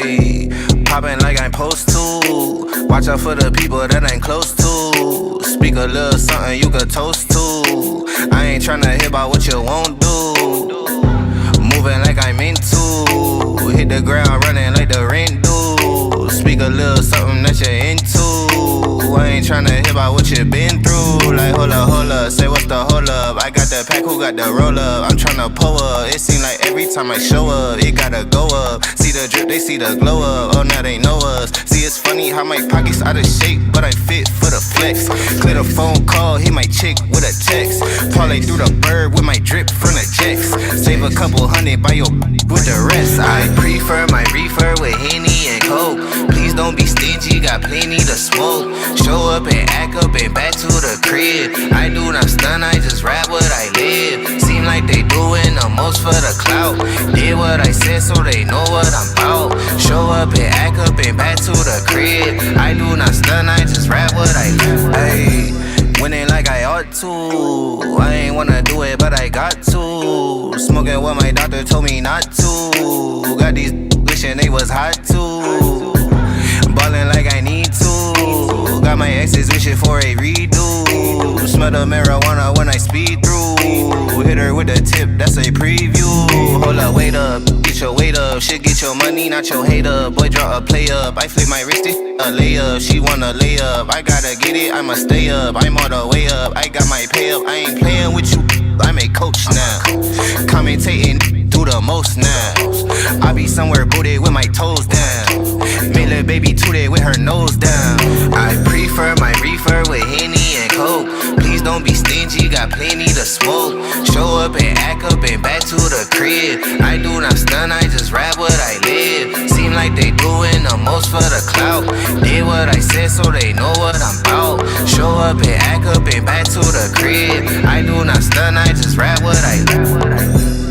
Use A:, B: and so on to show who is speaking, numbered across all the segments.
A: Ayy, poppin' like I'm supposed to. Watch out for the people that ain't close to. Speak a little something you could toast to. I ain't tryna hear about what you won't do. Moving like I'm into. Hit the ground running like the rent do. Speak a little something that you're into. I ain't tryna hear about what you been through. Like hold up, say what's the hold up. I got the pack, who got the roll up? I'm tryna pull up. It seem like every time I show up, it gotta go up. See the drip, they see the glow up. Oh, now they know us. See, it's funny how my pockets out of shape, but I fit for the flex. Clear the phone call, hit my chick with a text. Parlay through the bird with my drip from the checks. Save a couple hundred by your with the rest. I prefer my reefer with Henny and Coke. Please don't be stingy, got plenty to smoke. Show up and act up and back to the crib. I do not stun, I just rap what I live. Seem like they doing the most for the clout. Did what I said so they know what I'm about. Show up and act up and back to the crib. I do not stun, I just rap what I live. Ayy, winning like I ought to. I ain't wanna do it, but I got to. Smoking what my doctor told me not to. Got these wishing they was hot too. Ballin' like I need to. Got my exes wishing for a redo. Smell the marijuana when I speed through. Hit her with the tip, that's a preview. Hold up, wait up, get your weight up. Shit, get your money, not your hate up. Boy, draw a play up. I flip my wrist, a layup. She wanna lay up. I gotta get it, I'ma stay up. I'm all the way up, I got my pay up. I ain't playing with you, I'm a coach now. Commentating, do the most now. I be somewhere booted with my toes down. Make little baby tooted with her nose down. I prefer my reefer with Henny and Coke. Please don't be stingy, got plenty to smoke. Show up and act up and back to the crib. I do not stun, I just rap what I live. Seem like they doing the most for the clout. Did what I said so they know what I'm about. Show up and act up and back to the crib. I do not stun, I just rap what I live.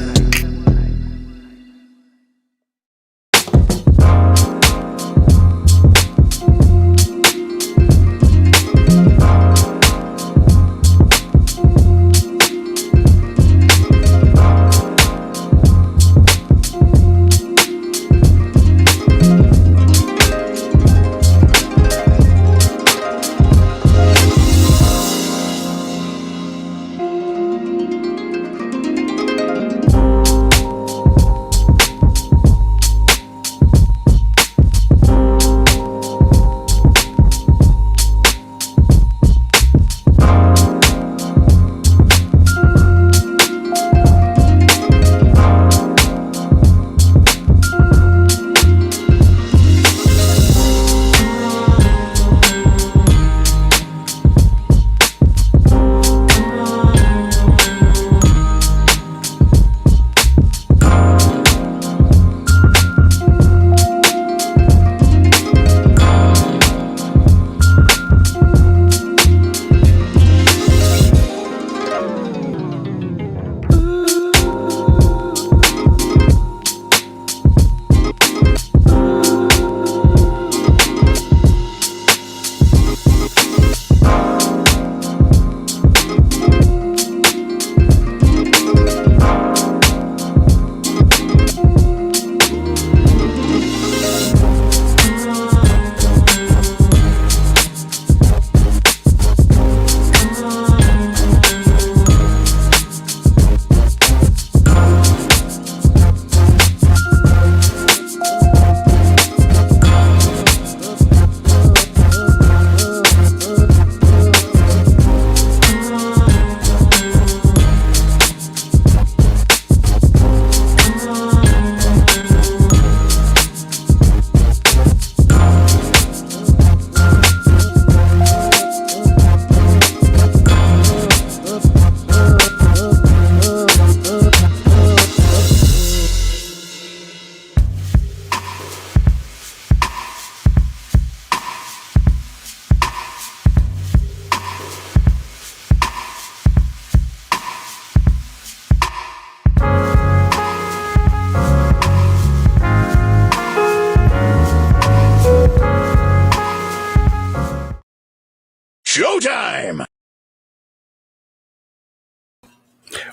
B: Showtime!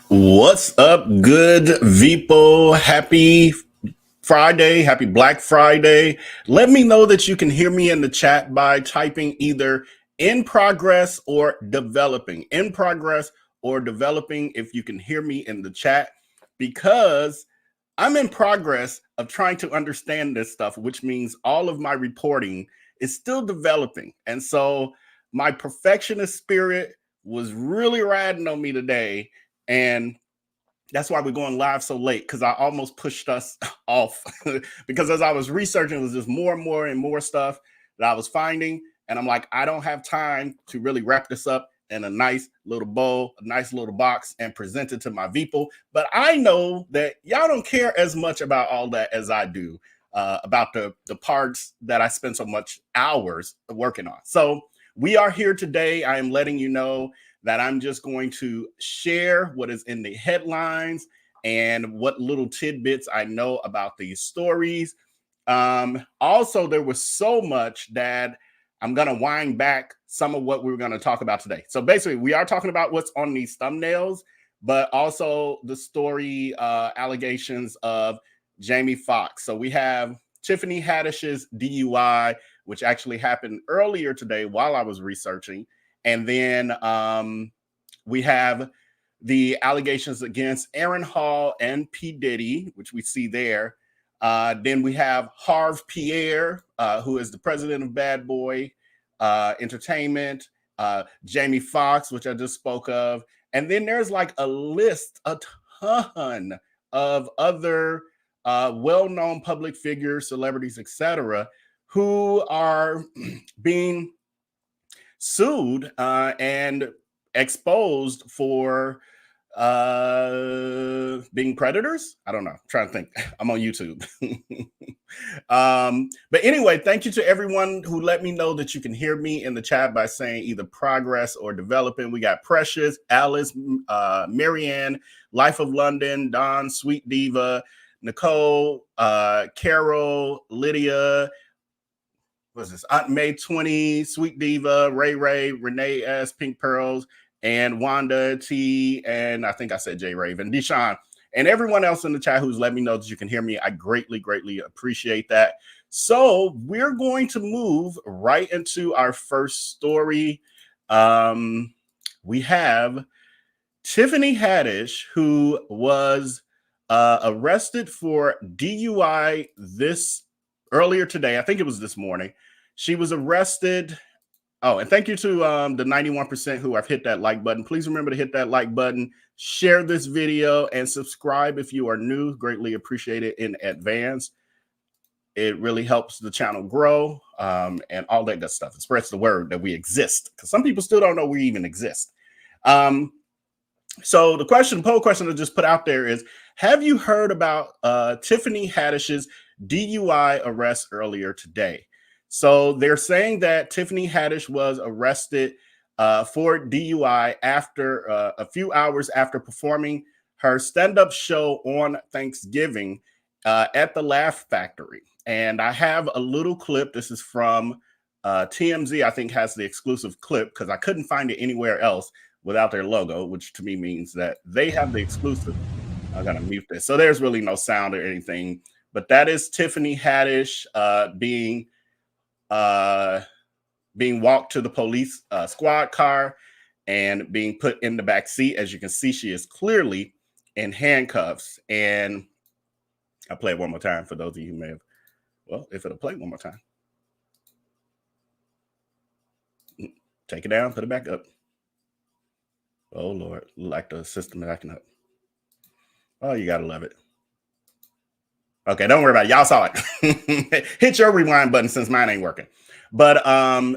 B: What's up, good Vipo? Happy Friday. Happy Black Friday. Let me know that you can hear me in the chat by typing either in progress or developing. In progress or developing if you can hear me in the chat, because I'm in progress of trying to understand this stuff, which means all of my reporting is still developing. And so my perfectionist spirit was really riding on me today. And that's why we're going live so late, because I almost pushed us off because as I was researching, it was just more and more and more stuff that I was finding. And I'm like, I don't have time to really wrap this up in a nice little bowl, a nice little box, and present it to my people. But I know that y'all don't care as much about all that as I do, about the parts that I spend so much hours working on. So we are here today. I am letting you know that I'm just going to share what is in the headlines and what little tidbits I know about these stories. Also, there was so much that I'm going to wind back some of what we were going to talk about today. So basically, we are talking about what's on these thumbnails, but also the story allegations of Jamie Foxx. So we have Tiffany Haddish's DUI, which actually happened earlier today while I was researching. And then we have the allegations against Aaron Hall and P. Diddy, which we see there. Then we have Harve Pierre, who is the president of Bad Boy Entertainment, Jamie Foxx, which I just spoke of. And then there's like a list, a ton of other well-known public figures, celebrities, etc., who are being sued and exposed for being predators. I don't know. I'm trying to think. I'm on YouTube. But anyway, thank you to everyone who let me know that you can hear me in the chat by saying either progress or developing. We got Precious, Alice, Marianne, Life of London, Don, Sweet Diva, Nicole, Carol, Lydia, what's this? Aunt May 20, Sweet Diva, Ray, Renee S, Pink Pearls, and Wanda T, and I think I said J Raven, Deshaun, and everyone else in the chat who's let me know that you can hear me. I greatly appreciate that. So we're going to move right into our first story. We have Tiffany Haddish, who was arrested for DUI earlier today. I think it was this morning. She was arrested. Oh, and thank you to the 91% who have hit that like button. Please remember to hit that like button, share this video, and subscribe if you are new. Greatly appreciate it in advance. It really helps the channel grow and all that good stuff. It spreads the word that we exist, because some people still don't know we even exist. So the poll question I just put out there is, have you heard about Tiffany Haddish's DUI arrest earlier today? So they're saying that Tiffany Haddish was arrested for DUI after a few hours after performing her stand-up show on Thanksgiving at the Laugh Factory. And I have a little clip. This is from TMZ, I think, has the exclusive clip, because I couldn't find it anywhere else without their logo, which to me means that they have the exclusive. I'm going to mute this. So there's really no sound or anything. But that is Tiffany Haddish being walked to the police squad car and being put in the back seat. As you can see, she is clearly in handcuffs. And I'll play it one more time for those of you who may have, well, if it'll play one more time. Take it down, put it back up. Oh, Lord, like the system acting up. Oh, you got to love it. Okay, don't worry about it. Y'all saw it. Hit your rewind button since mine ain't working. But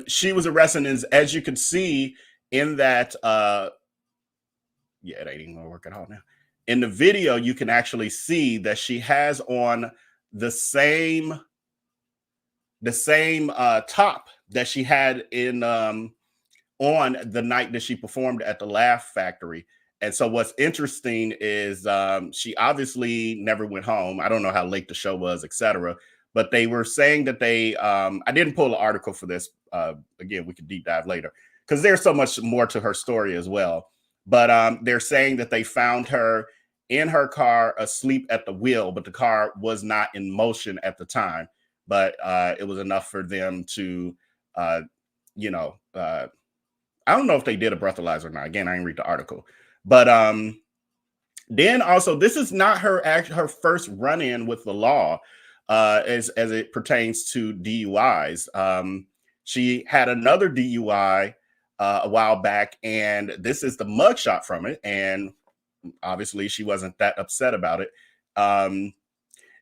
B: she was arrested, as you can see in that, yeah, it ain't even gonna work at all now. In the video, you can actually see that she has on the same top that she had in on the night that she performed at the Laugh Factory. And so what's interesting is she obviously never went home. I don't know how late the show was, etc. But they were saying that they, I didn't pull an article for this. Again, we could deep dive later, because there's so much more to her story as well. But they're saying that they found her in her car asleep at the wheel, but the car was not in motion at the time. But it was enough for them to, you know, I don't know if they did a breathalyzer or not. Again, I didn't read the article. But then also, this is not her first run-in with the law as it pertains to DUIs. She had another DUI a while back, and this is the mugshot from it. And obviously, she wasn't that upset about it.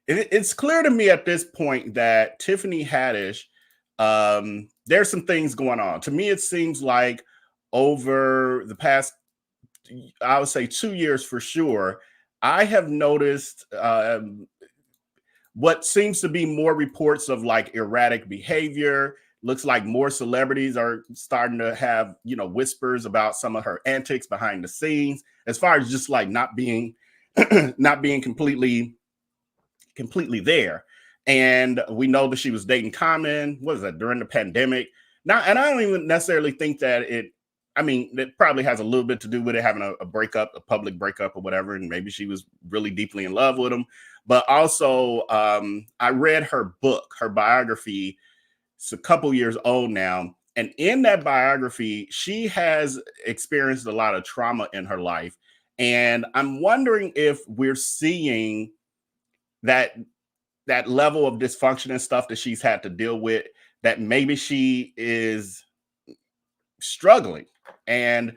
B: It's clear to me at this point that Tiffany Haddish, there's some things going on. To me, it seems like over the past, I would say 2 years for sure, I have noticed what seems to be more reports of like erratic behavior. Looks like more celebrities are starting to have, you know, whispers about some of her antics behind the scenes, as far as just like not being completely there. And we know that she was dating Common. What was that, during the pandemic? Now, and I don't even necessarily think that it probably has a little bit to do with it having a breakup, a public breakup or whatever. And maybe she was really deeply in love with him. But also, I read her book, her biography. It's a couple years old now. And in that biography, she has experienced a lot of trauma in her life. And I'm wondering if we're seeing that level of dysfunction and stuff that she's had to deal with, that maybe she is struggling. And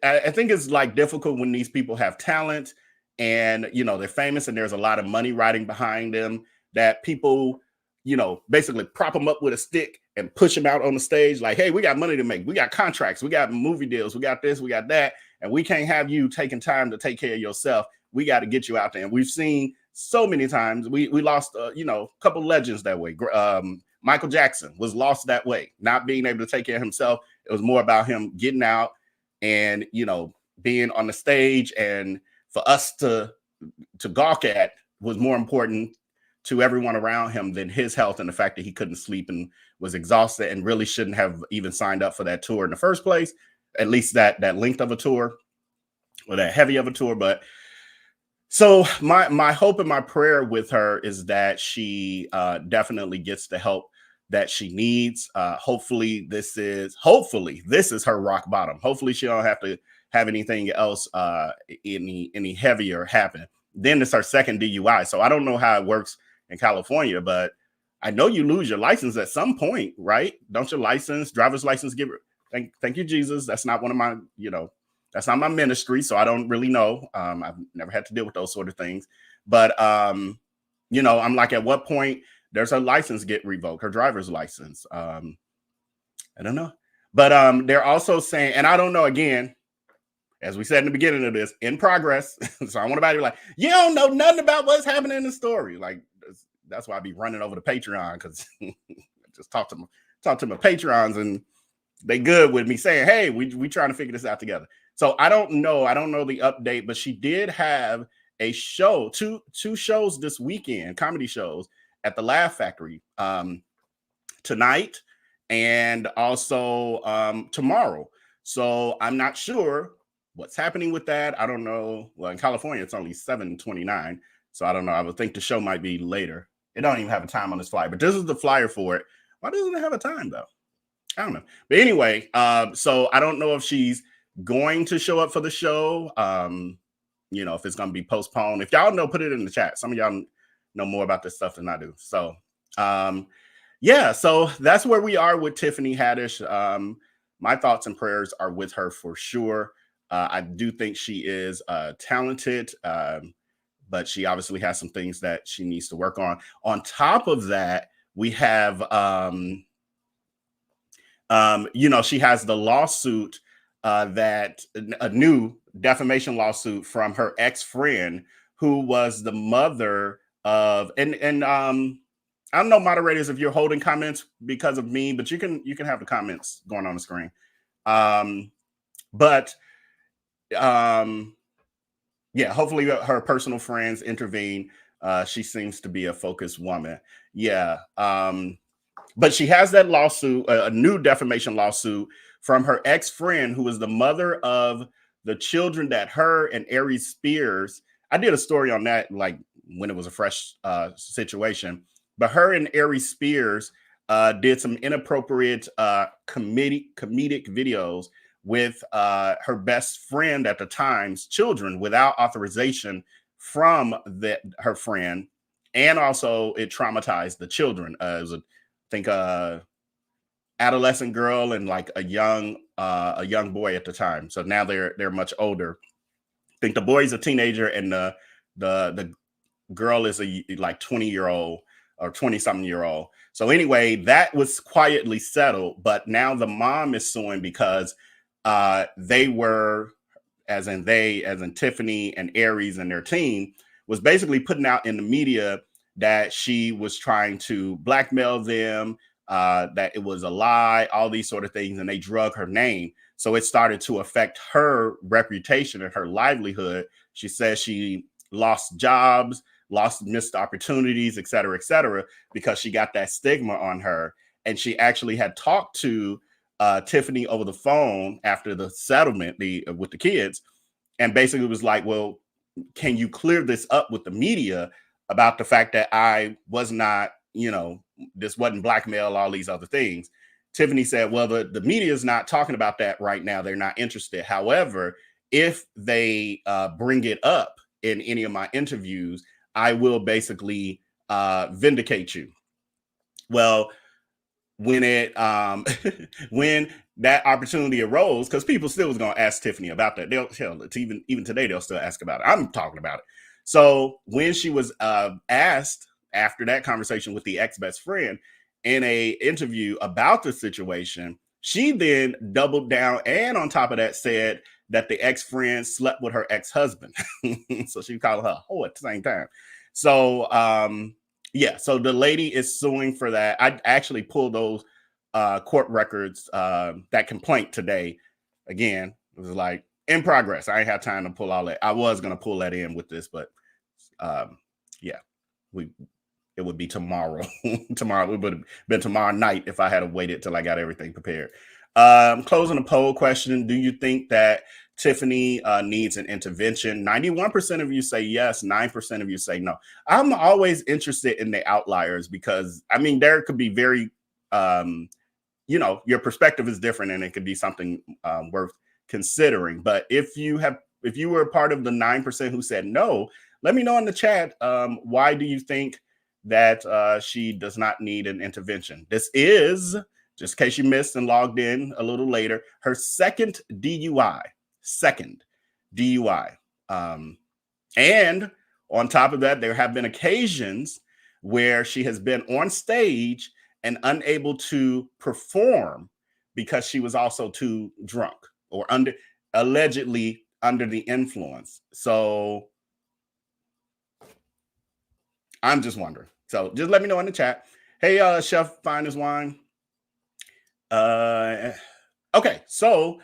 B: I think it's like difficult when these people have talent and, you know, they're famous and there's a lot of money riding behind them, that people, you know, basically prop them up with a stick and push them out on the stage. Like, hey, we got money to make. We got contracts. We got movie deals. We got this, we got that. And we can't have you taking time to take care of yourself. We got to get you out there. And we've seen so many times, we lost, you know, a couple legends that way. Michael Jackson was lost that way, not being able to take care of himself. It was more about him getting out and, you know, being on the stage, and for us to gawk at was more important to everyone around him than his health and the fact that he couldn't sleep and was exhausted and really shouldn't have even signed up for that tour in the first place, at least that length of a tour or that heavy of a tour. But so my hope and my prayer with her is that she definitely gets the help that she needs. Hopefully this is her rock bottom. Hopefully she don't have to have anything else, any heavier happen. Then it's her second DUI. So I don't know how it works in California, but I know you lose your license at some point, right? Don't your driver's license give? Thank you, Jesus. That's not one of my, you know, that's not my ministry, so I don't really know. I've never had to deal with those sort of things. But, you know, I'm like, at what point does her license get revoked, her driver's license? I don't know. But they're also saying, and I don't know, again, as we said in the beginning of this, in progress. So I want everybody to be like, you don't know nothing about what's happening in the story. Like, that's why I be running over to Patreon, because just talk to my Patreons, and they good with me saying, hey, we trying to figure this out together. So I don't know the update, but she did have a show, two shows this weekend, comedy shows at the Laugh Factory tonight and also tomorrow. So I'm not sure what's happening with that. I don't know. Well, in California, it's only 7:29. So I don't know. I would think the show might be later. It don't even have a time on this flyer, but this is the flyer for it. Why doesn't it have a time though? I don't know. But anyway, so I don't know if she's going to show up for the show. You know, if it's going to be postponed. If y'all know, put it in the chat. Some of y'all know more about this stuff than I do. So, yeah, so that's where we are with Tiffany Haddish. My thoughts and prayers are with her for sure. I do think she is talented, but she obviously has some things that she needs to work on. On top of that, we have, you know, she has the lawsuit, that a new defamation lawsuit from her ex-friend, who was the mother of, and I don't know, moderators, if you're holding comments because of me, but you can have the comments going on the screen. Yeah, hopefully her personal friends intervene. She seems to be a focused woman. Yeah. But she has that lawsuit, a new defamation lawsuit from her ex-friend, who was the mother of the children that her and Aries Spears, I did a story on that, like when it was a fresh situation, but her and Aries Spears did some inappropriate comedic videos with her best friend at the time's children without authorization from her friend, and also it traumatized the children. It was, I think, adolescent girl and like a young boy at the time. So now they're much older. I think the boy's a teenager and the girl is a like 20-year-old or 20-something-year-old. So anyway, that was quietly settled, but now the mom is suing because they were, as in Tiffany and Aries and their team, was basically putting out in the media that she was trying to blackmail them, that it was a lie, all these sort of things, and they drug her name. So it started to affect her reputation and her livelihood. She says she lost jobs, missed opportunities, et cetera, because she got that stigma on her. And she actually had talked to Tiffany over the phone after the settlement with the kids, and basically was like, well, can you clear this up with the media about the fact that I was not, this wasn't blackmail, all these other things. Tiffany said, well, the media is not talking about that right now. They're not interested. However, if they bring it up in any of my interviews, I will basically vindicate you. Well, when when that opportunity arose, because people still was going to ask Tiffany about that. Even today, they'll still ask about it. I'm talking about it. So when she was asked after that conversation with the ex-best friend in a interview about the situation, she then doubled down and on top of that said that the ex-friend slept with her ex-husband. So she called her a whore at the same time. So yeah, so the lady is suing for that. I actually pulled those court records, that complaint today. Again, it was like in progress. I ain't have time to pull all that. I was going to pull that in with this, but yeah, it would be tomorrow. Tomorrow, it would have been tomorrow night if I had waited till I got everything prepared. Closing the poll question. Do you think that Tiffany needs an intervention? 91% of you say yes. 9% of you say no. I'm always interested in the outliers because, I mean, there could be very, your perspective is different and it could be something worth considering. But if you were a part of the 9% who said no, let me know in the chat. Why do you think that she does not need an intervention? This is, just in case you missed and logged in a little later, her second DUI. And on top of that, there have been occasions where she has been on stage and unable to perform because she was also too drunk or allegedly under the influence. So I'm just wondering. So just let me know in the chat. Hey, Chef Fine as Wine. Okay, so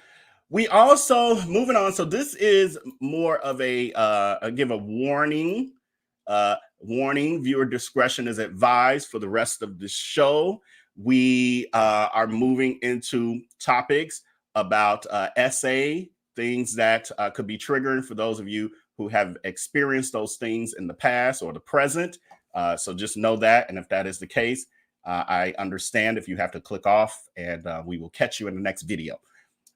B: we also moving on. So this is more of a give a warning. Warning: viewer discretion is advised for the rest of the show. We are moving into topics about SA, things that could be triggering for those of you who have experienced those things in the past or the present. So just know that, and if that is the case, I understand if you have to click off, and we will catch you in the next video.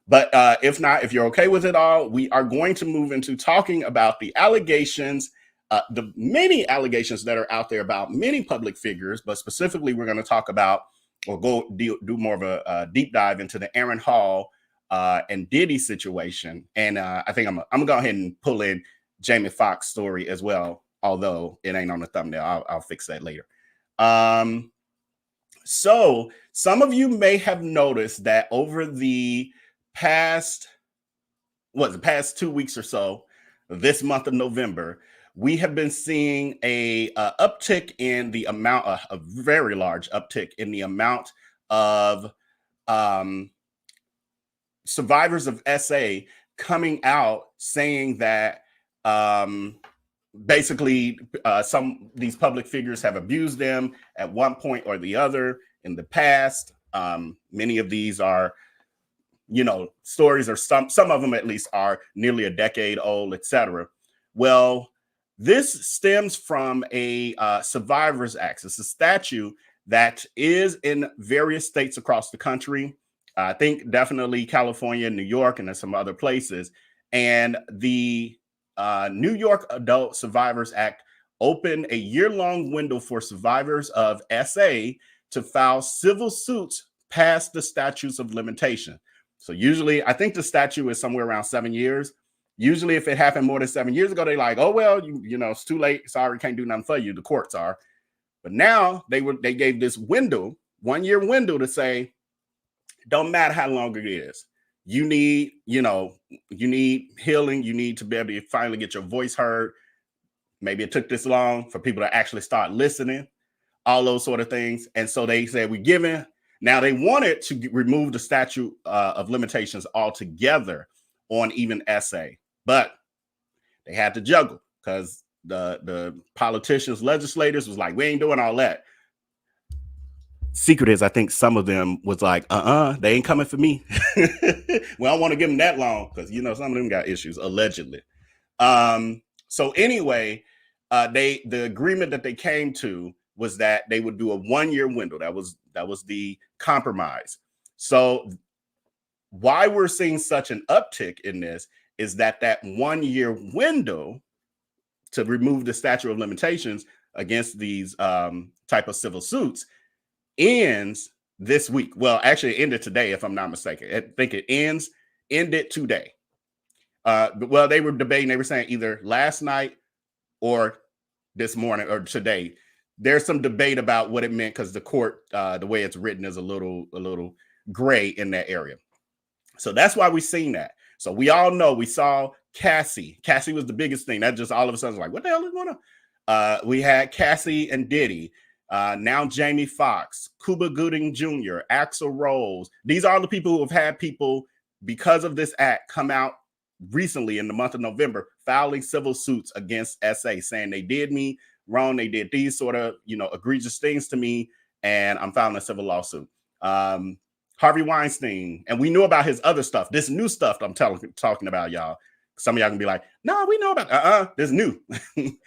B: But if not, if you're okay with it all, we are going to move into talking about the allegations, the many allegations that are out there about many public figures, but specifically we're going to talk about or do more of a deep dive into the Aaron Hall and Diddy situation. And I think I'm gonna go ahead and pull in Jamie Foxx story as well, although it ain't on the thumbnail. I'll fix that later. So some of you may have noticed that over the past 2 weeks or so, this month of November, we have been seeing a uptick in the amount, a very large uptick in the amount of survivors of SA coming out saying that basically these public figures have abused them at one point or the other in the past. Many of these are stories, or some of them at least are nearly a decade old, etc. Well, this stems from a Survivors Act. It's a statute that is in various states across the country. I think definitely California, New York, and there's some other places. And the New York Adult Survivors Act opened a year-long window for survivors of SA to file civil suits past the statutes of limitation. So usually, I think the statute is somewhere around 7 years. Usually, if it happened more than 7 years ago, they're like, oh, well, it's too late. Sorry, can't do nothing for you. The courts are. But now they gave this window, 1 year window, to say, don't matter how long it is. You need healing. You need to be able to finally get your voice heard. Maybe it took this long for people to actually start listening, all those sort of things. And so they said, we're giving. Now they wanted to remove the statute of limitations altogether on even SA, but they had to juggle because the politicians, legislators was like, we ain't doing all that. Secret is, I think some of them was like, they ain't coming for me. We don't want to give them that long because, some of them got issues, allegedly. So anyway, the agreement that they came to was that they would do a 1 year window. That was the compromise. So why we're seeing such an uptick in this is that 1 year window to remove the statute of limitations against these type of civil suits ends this week. Well, actually it ended today, if I'm not mistaken. I think it ended today. Well, they were debating, they were saying either last night or this morning or today. There's some debate about what it meant because the court, the way it's written, is a little gray in that area. So that's why we've seen that. So we all know, we saw Cassie. Cassie was the biggest thing. That just all of a sudden was like, what the hell is going on? We had Cassie and Diddy. Now Jamie Foxx, Cuba Gooding Jr., Axl Rose. These are the people who have had people, because of this act, come out recently in the month of November filing civil suits against SA, saying they did me wrong, they did these sort of egregious things to me, and I'm filing a civil lawsuit. Harvey Weinstein, and we knew about his other stuff. This new stuff I'm talking about, y'all. Some of y'all can be like, no, we know about this new.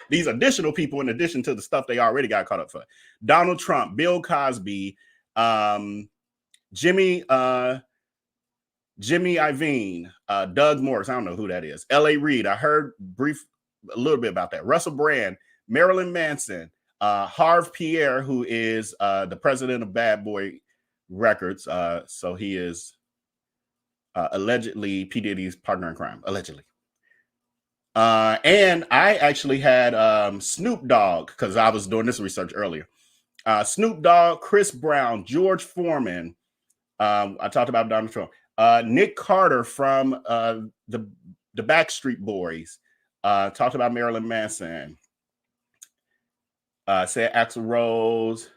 B: These additional people in addition to the stuff they already got caught up for. Donald Trump, Bill Cosby, Jimmy Iovine, Doug Morris, I don't know who that is. L.A. Reid, I heard a little bit about that. Russell Brand, Marilyn Manson, Harve Pierre, who is the president of Bad Boy Records. So he is allegedly P. Diddy's partner in crime, allegedly. And I actually had Snoop Dogg, because I was doing this research earlier. Snoop Dogg, Chris Brown, George Foreman. I talked about Donald Trump. Nick Carter from the Backstreet Boys. Talked about Marilyn Manson. Said Axl Rose.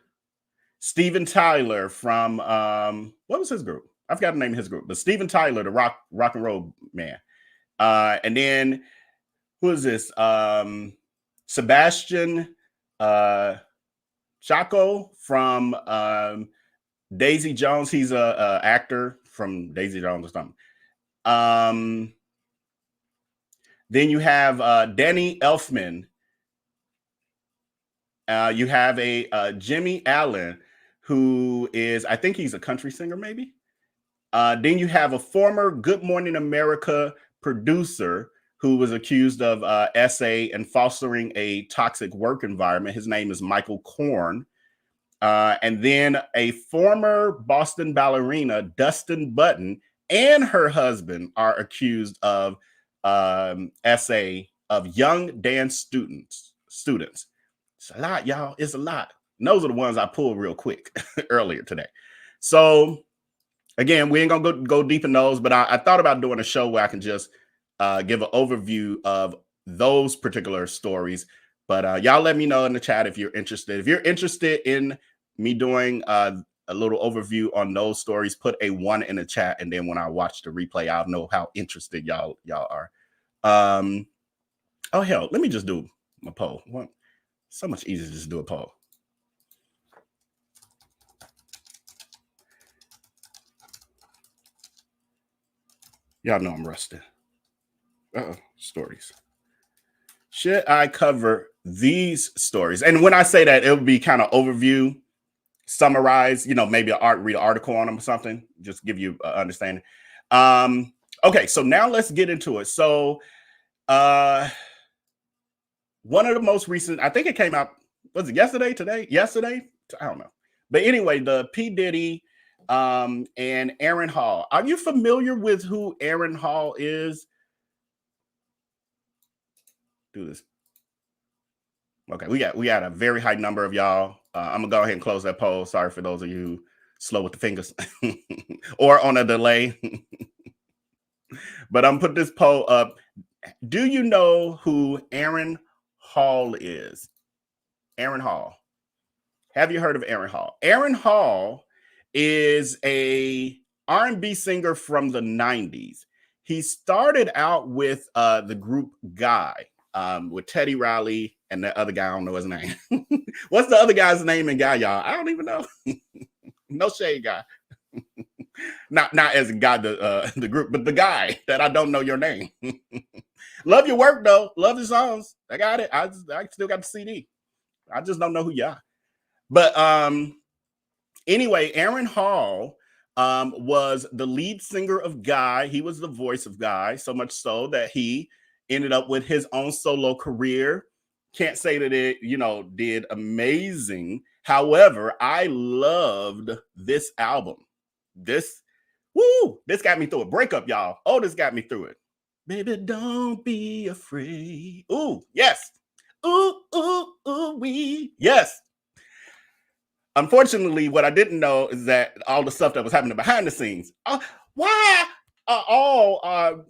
B: Steven Tyler from what was his group? I forgot the name of his group, but Steven Tyler, the rock and roll man. And then who is this? Sebastian Chaco from Daisy Jones. He's a actor from Daisy Jones or something. Then you have Danny Elfman. You have a Jimmy Allen, who is, I think he's a country singer, maybe. Then you have a former Good Morning America producer who was accused of SA and fostering a toxic work environment. His name is Michael Korn. And then a former Boston ballerina, Dustin Button, and her husband are accused of SA of young dance students. It's a lot, y'all. It's a lot. And those are the ones I pulled real quick earlier today. So again, we ain't gonna go deep in those, but I thought about doing a show where I can just give an overview of those particular stories. But y'all let me know in the chat if you're interested. If you're interested in me doing a little overview on those stories, put a 1 in the chat, and then when I watch the replay, I'll know how interested y'all are. Oh hell, let me just do my poll. What? So much easier to just do a poll. Y'all know I'm rusted. Stories. Should I cover these stories? And when I say that, it would be kind of overview, summarize, maybe read an article on them or something, just give you an understanding. Okay, so now let's get into it. So one of the most recent, I think it came out, was it yesterday? I don't know. But anyway, the P. Diddy and Aaron Hall. Are you familiar with who Aaron Hall is? Do this. Okay, we got a very high number of y'all. I'm gonna go ahead and close that poll. Sorry for those of you who slow with the fingers or on a delay. But I'm put this poll up. Do you know who Aaron Hall is? Aaron Hall. Have you heard of Aaron Hall? Aaron Hall is a R&B singer from the 90s. He started out with the group Guy, with Teddy Riley and the other guy, I don't know his name. What's the other guy's name in Guy, y'all? I don't even know. No shade, Guy. Not as a guy, the group, but the guy that I don't know your name. Love your work though. Love the songs. I got it. I still got the CD. I just don't know who you are. But anyway, Aaron Hall was the lead singer of Guy. He was the voice of Guy, so much so that he ended up with his own solo career. Can't say that it, did amazing. However, I loved this album. This got me through it. Breakup, y'all. Oh, this got me through it. Baby, don't be afraid. Ooh, yes. Ooh, wee. Yes. Unfortunately, what I didn't know is that all the stuff that was happening behind the scenes. Why are all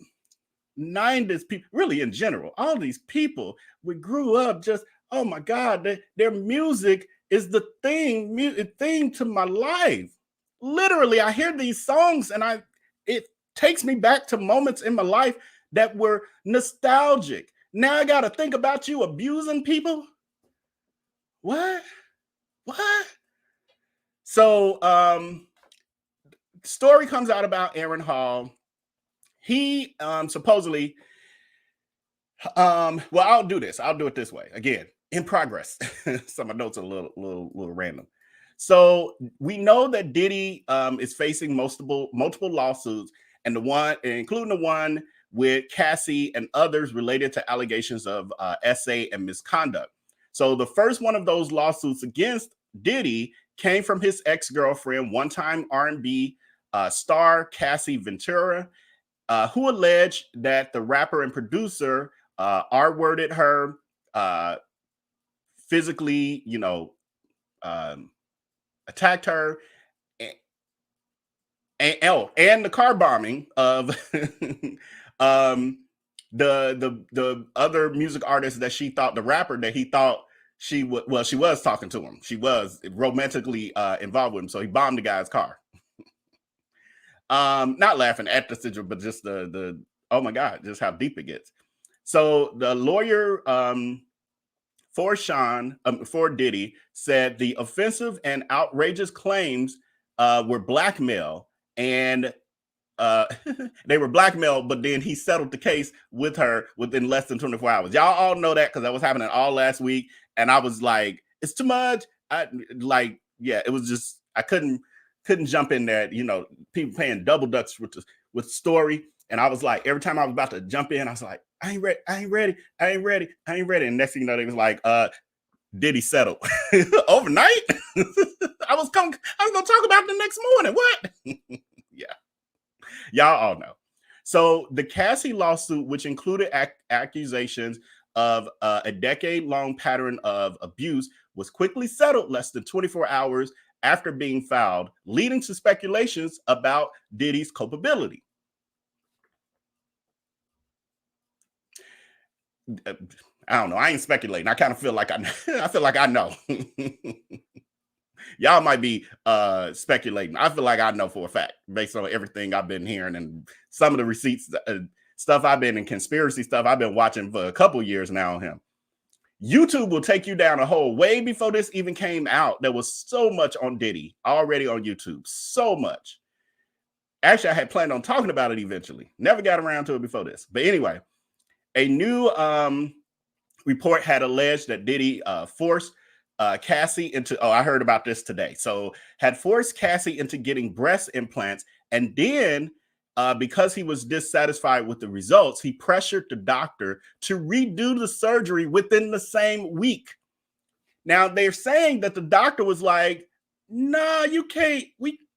B: 90s people, really in general, all these people, we grew up just, oh my God, their music is the thing to my life. Literally, I hear these songs and it takes me back to moments in my life that were nostalgic. Now I got to think about you abusing people. What? So, story comes out about Aaron Hall. He supposedly, well, I'll do this. I'll do it this way again, in progress. So my notes are a little random. So we know that Diddy is facing multiple lawsuits, and including the one with Cassie and others related to allegations of SA and misconduct. So the first one of those lawsuits against Diddy came from his ex-girlfriend, one-time R&B star Cassie Ventura, who alleged that the rapper and producer R-worded her, physically, attacked her, and the car bombing of the other music artist that she thought, the rapper that he thought she was talking to him. She was romantically involved with him, so he bombed the guy's car. Not laughing at the situation, but just the oh my God, just how deep it gets. So the lawyer for Diddy said the offensive and outrageous claims were blackmail, and they were blackmail, but then he settled the case with her within less than 24 hours. Y'all all know that because that was happening all last week, and I was like, it's too much. It was just, I couldn't jump in there. People paying double dutch with story, and I was like, every time I was about to jump in, I was like, I ain't ready. And next thing you know, they was like, Diddy settled overnight. I was gonna talk about it the next morning. What? Yeah, y'all all know. So the Cassie lawsuit, which included accusations of a decade-long pattern of abuse, was quickly settled less than 24 hours after being filed, leading to speculations about Diddy's culpability. I don't know. I ain't speculating. I kind of feel like I feel like I know. Y'all might be speculating. I feel like I know for a fact based on everything I've been hearing and some of the receipts, stuff I've been in, conspiracy stuff I've been watching for a couple years now on him. YouTube will take you down a hole. Way before this even came out, there was so much on Diddy already on YouTube. So much. Actually, I had planned on talking about it eventually. Never got around to it before this. But anyway, a new report had alleged that Diddy forced Cassie into, I heard about this today. So had forced Cassie into getting breast implants. And then because he was dissatisfied with the results, he pressured the doctor to redo the surgery within the same week. Now they're saying that the doctor was like, "Nah, you can't.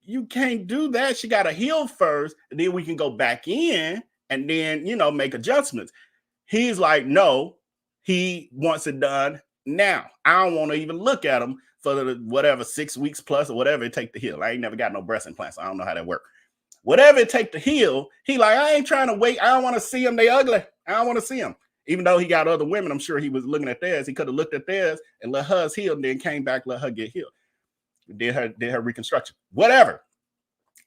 B: You can't do that. She got to heal first, and then we can go back in and then make adjustments." He's like, "No, he wants it done now. I don't want to even look at him for the whatever 6 weeks plus or whatever it take to heal. I ain't never got no breast implants. So I don't know how that works. Whatever it take to heal, he like, I ain't trying to wait. I don't want to see them. They ugly. I don't want to see them." Even though he got other women, I'm sure he was looking at theirs. He could have looked at theirs and let hers heal, and then came back, let her get healed. Did her reconstruction. Whatever.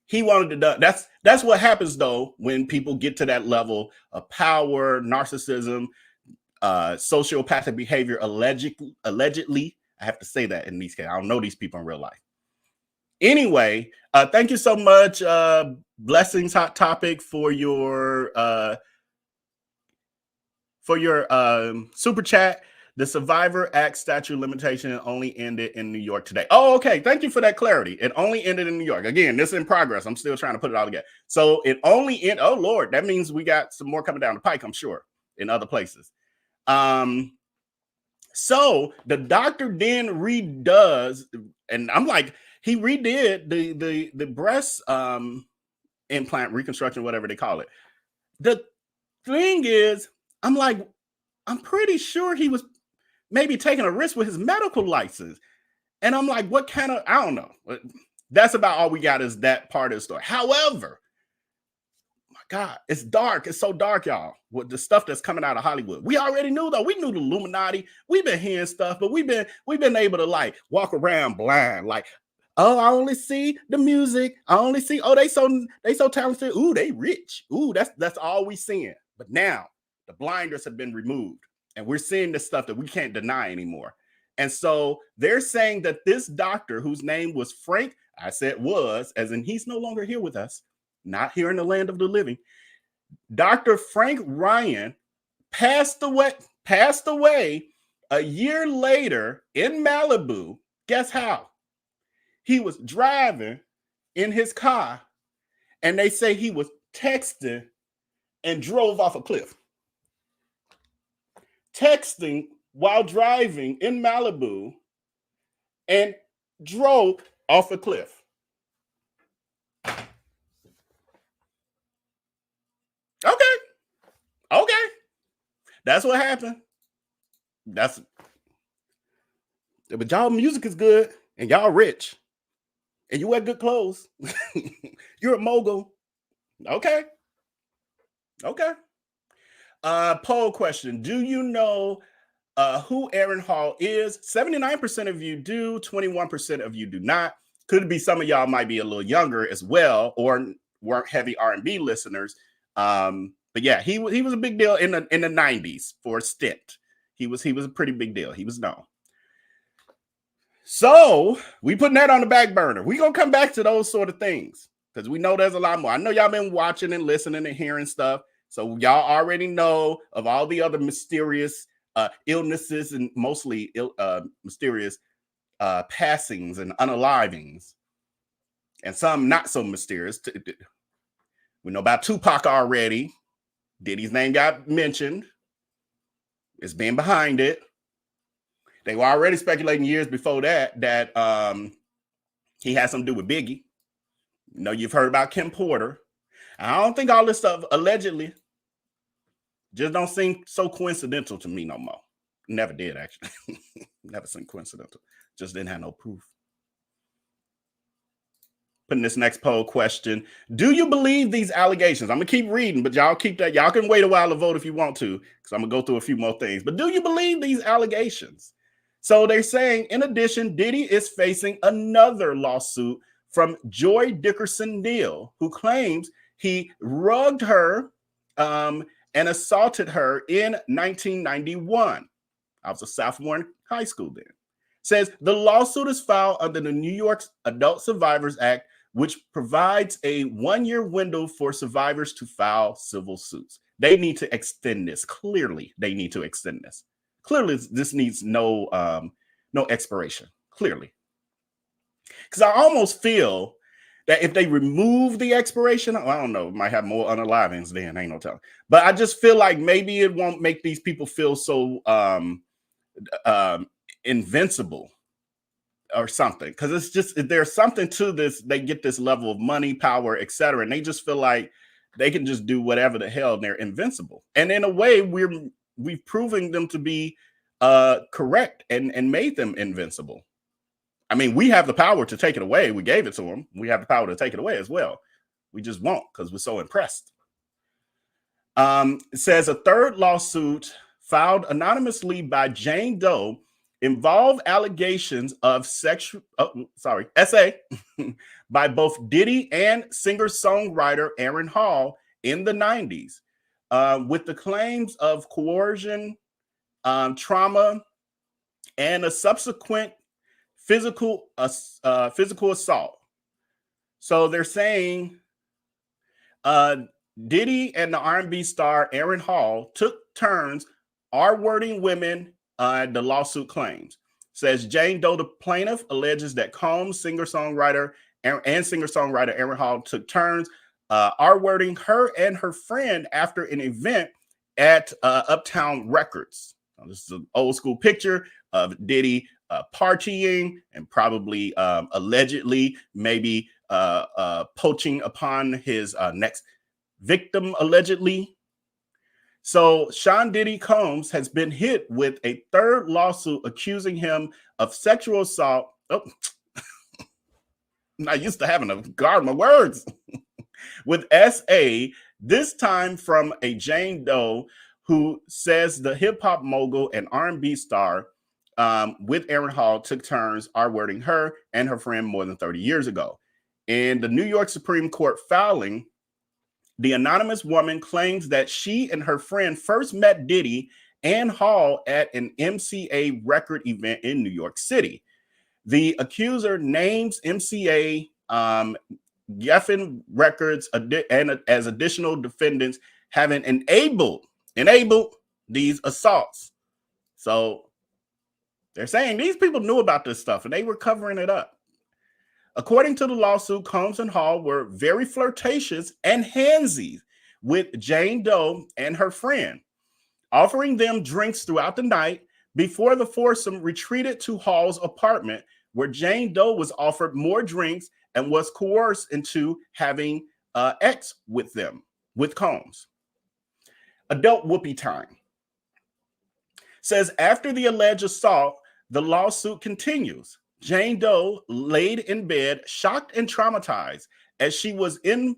B: He wanted it done. That's what happens though when people get to that level of power, narcissism, sociopathic behavior, allegedly. I have to say that in these cases. I don't know these people in real life. Anyway, thank you so much, Blessings Hot Topic, for your super chat. The Survivor Act statute of limitation only ended in New York today. Oh, okay. Thank you for that clarity. It only ended in New York. Again, this is in progress. I'm still trying to put it all together. So it only ended. Oh Lord, that means we got some more coming down the pike, I'm sure, in other places. So the doctor then redoes, and I'm like, he redid the breast implant reconstruction, whatever they call it. The thing is, I'm like, I'm pretty sure he was maybe taking a risk with his medical license. And I'm like, what kind of, I don't know. That's about all we got is that part of the story. However, my God, it's dark. It's so dark, y'all, with the stuff that's coming out of Hollywood. We already knew, though. We knew the Illuminati. We've been hearing stuff, but we've been able to like walk around blind, like, oh, I only see the music. I only see, oh, they so talented. Ooh, they rich. Ooh, that's all we seeing. But now the blinders have been removed, and we're seeing this stuff that we can't deny anymore. And so they're saying that this doctor, whose name was Frank, I said was, as in he's no longer here with us, not here in the land of the living. Dr. Frank Ryan passed away a year later in Malibu. Guess how? He was driving in his car, and they say he was texting and drove off a cliff. Texting while driving in Malibu and drove off a cliff. Okay. That's what happened. But y'all music is good and y'all rich and you wear good clothes. You're a mogul. Okay. Poll question. Do you know who Aaron Hall is? 79% of you do, 21% of you do not. Could be some of y'all might be a little younger as well, or weren't heavy R&B listeners. But yeah, he was a big deal in the 90s for a stint. He was a pretty big deal. He was known. So we putting that on the back burner. We're gonna come back to those sort of things because we know there's a lot more. I know y'all been watching and listening and hearing stuff. So y'all already know of all the other mysterious illnesses and mostly mysterious passings and unalivings, and some not so mysterious. We know about Tupac already. Diddy's name got mentioned. It's been behind it. They were already speculating years before that he had something to do with Biggie. You know, you've heard about Kim Porter. I don't think all this stuff allegedly just don't seem so coincidental to me no more. Never did, actually. Never seemed coincidental. Just didn't have no proof. Putting this next poll question. Do you believe these allegations? I'm going to keep reading, but y'all keep that. Y'all can wait a while to vote if you want to, because I'm going to go through a few more things. But do you believe these allegations? So they're saying, in addition, Diddy is facing another lawsuit from Joy Dickerson Neil, who claims he rugged her and assaulted her in 1991. I was a sophomore in high school then. Says the lawsuit is filed under the New York Adult Survivors Act which provides a 1-year window for survivors to file civil suits. They need to extend this. Clearly, they need to extend this. Clearly, this needs no expiration. Clearly. Because I almost feel that if they remove the expiration, I don't know, might have more unalivings then, ain't no telling. But I just feel like maybe it won't make these people feel so invincible or something. Because it's just, there's something to this. They get this level of money, power, etc., and they just feel like they can just do whatever the hell and they're invincible. And in a way, we've proven them to be correct and made them invincible. I mean, we have the power to take it away. We gave it to them. We have the power to take it away as well. We just won't because we're so impressed. It says a third lawsuit filed anonymously by Jane Doe involved allegations of sexual, SA by both Diddy and singer-songwriter Aaron Hall in the 90s, with the claims of coercion, trauma, and a subsequent physical assault. So they're saying Diddy and the R&B star Aaron Hall took turns R-wording women. The lawsuit claims. Says Jane Doe, the plaintiff, alleges that Combs singer-songwriter Aaron Hall took turns R-wording her and her friend after an event at Uptown Records. Now, this is an old school picture of Diddy partying and probably allegedly maybe poaching upon his next victim, allegedly. So Sean Diddy Combs has been hit with a third lawsuit accusing him of sexual assault. Oh, I'm not used to having to guard my words. With SA, this time from a Jane Doe who says the hip hop mogul and R&B star with Aaron Hall took turns R-wording her and her friend more than 30 years ago. In the New York Supreme Court filing, the anonymous woman claims that she and her friend first met Diddy and Hall at an MCA record event in New York City. The accuser names MCA, Geffen Records, and as additional defendants having enabled these assaults. So they're saying these people knew about this stuff and they were covering it up. According to the lawsuit, Combs and Hall were very flirtatious and handsy with Jane Doe and her friend, offering them drinks throughout the night before the foursome retreated to Hall's apartment, where Jane Doe was offered more drinks and was coerced into having sex with Combs. Adult whoopee time. Says after the alleged assault, the lawsuit continues. Jane Doe laid in bed, shocked and traumatized. As she was in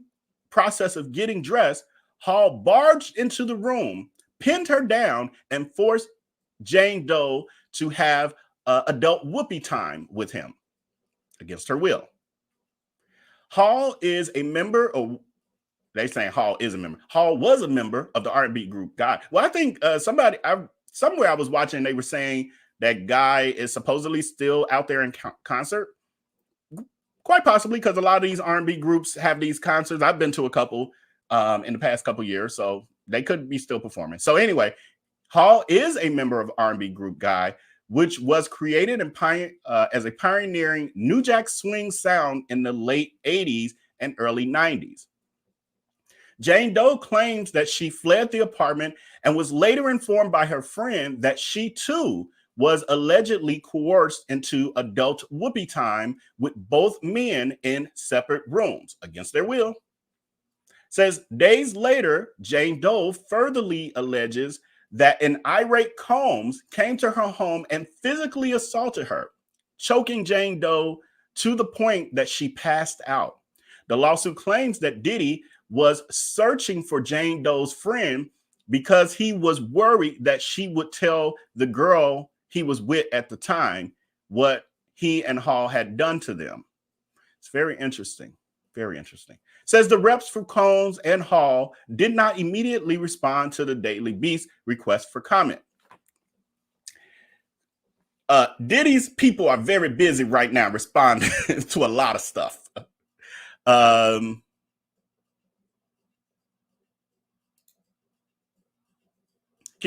B: process of getting dressed, Hall barged into the room, pinned her down, and forced Jane Doe to have adult whoopee time with him against her will. Hall is a member of, they saying Hall is a member. Hall was a member of the R&B group Guy. Well, I think somewhere I was watching, they were saying that Guy is supposedly still out there in concert. Quite possibly, because a lot of these R&B groups have these concerts. I've been to a couple in the past couple years, so they could be still performing. So anyway, Hall is a member of R&B group Guy, which was created as a pioneering New Jack Swing sound in the late 80s and early 90s. Jane Doe claims that she fled the apartment and was later informed by her friend that she too was allegedly coerced into adult whoopee time with both men in separate rooms against their will. Says days later, Jane Doe furtherly alleges that an irate Combs came to her home and physically assaulted her, choking Jane Doe to the point that she passed out. The lawsuit claims that Diddy was searching for Jane Doe's friend because he was worried that she would tell the girl he was with at the time what he and Hall had done to them. It's very interesting. Very interesting. Says the reps for Combs and Hall did not immediately respond to the Daily Beast request for comment. Diddy's people are very busy right now responding to a lot of stuff. Can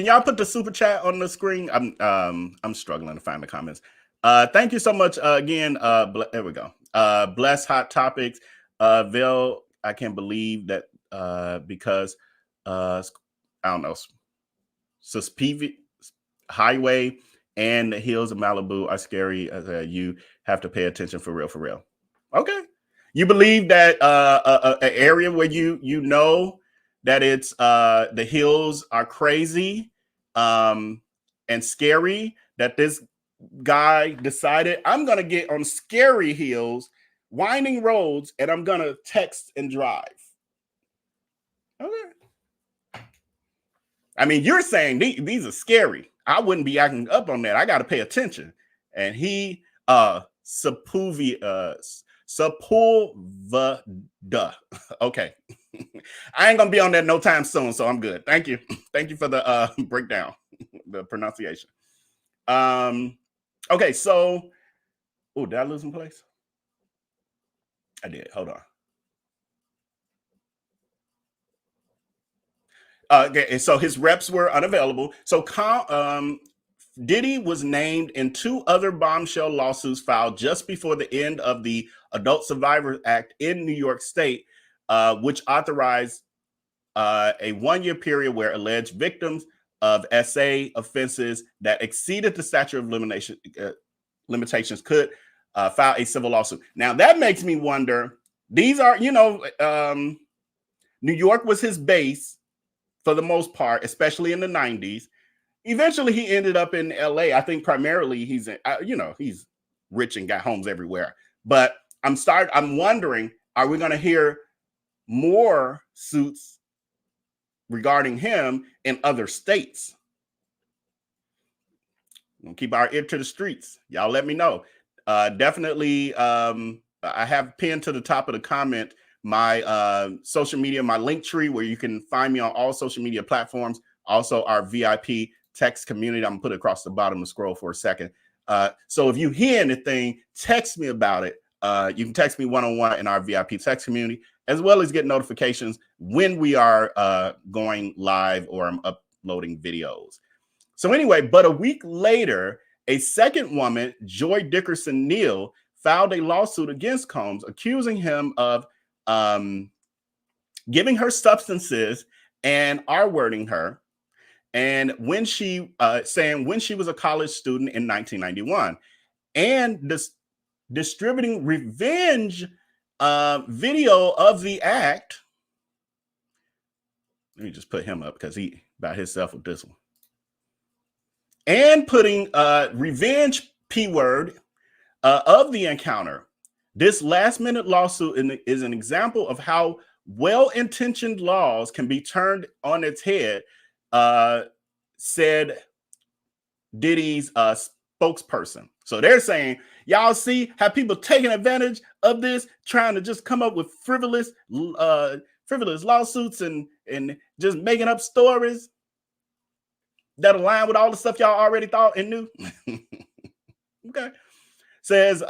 B: y'all put the super chat on the screen? I'm struggling to find the comments. Thank you so much again. There we go. Bless Hot Topics. Vil, I can't believe that because I don't know, Suspivi Highway and the hills of Malibu are scary. You have to pay attention for real, for real. Okay. You believe that an area where you know that it's the hills are crazy and scary, that this guy decided, I'm gonna get on scary hills, winding roads, and I'm gonna text and drive. Okay. I mean, you're saying these are scary. I wouldn't be acting up on that. I got to pay attention. And he Sepulveda. Okay. I ain't gonna be on that no time soon, so I'm good. Thank you. Thank you for the breakdown, the pronunciation. Okay, so did I lose my place? I did. Hold on. Okay, so his reps were unavailable. So Diddy was named in 2 other bombshell lawsuits filed just before the end of the Adult Survivors Act in New York State, which authorized a 1-year period where alleged victims of SA offenses that exceeded the statute of limitations could file a civil lawsuit. Now, that makes me wonder, these are, New York was his base for the most part, especially in the 90s. Eventually, he ended up in LA. I think primarily he's rich and got homes everywhere. But I'm wondering, are we going to hear more suits regarding him in other states? We'll keep our ear to the streets. Y'all let me know. Definitely, I have pinned to the top of the comment my social media, my link tree, where you can find me on all social media platforms. Also, our VIP text community. I'm gonna put it across the bottom of the scroll for a second. So if you hear anything, text me about it. You can text me one-on-one in our VIP text community, as well as get notifications when we are going live or I'm uploading videos. So anyway, but a week later, a second woman, Joy Dickerson Neil, filed a lawsuit against Combs, accusing him of giving her substances and R-wording her. And when she saying when she was a college student in 1991, and distributing revenge video of the act. Let me just put him up because he by himself with this one. And putting revenge P-word of the encounter. This last-minute lawsuit is an example of how well-intentioned laws can be turned on its head, said Diddy's spokesperson. So they're saying, y'all see how people taking advantage of this, trying to just come up with frivolous lawsuits and just making up stories that align with all the stuff y'all already thought and knew. Okay. Says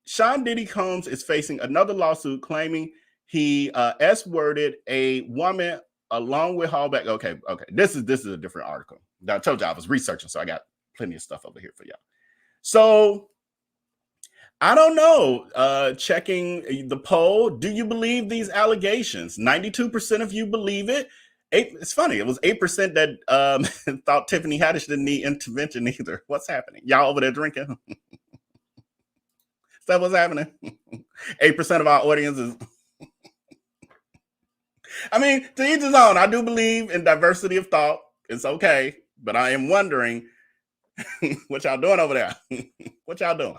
B: Sean Diddy Combs is facing another lawsuit claiming he S-worded a woman along with Hallback. Okay. This is a different article. I told you I was researching, so I got plenty of stuff over here for y'all. So I don't know. Checking the poll, do you believe these allegations? 92% of you believe it. It's funny. It was 8% that thought Tiffany Haddish didn't need intervention either. What's happening? Y'all over there drinking? Is that what's happening? 8% of our audience is. I mean, to each his own. I do believe in diversity of thought. It's okay. But I am wondering what y'all doing over there? What y'all doing?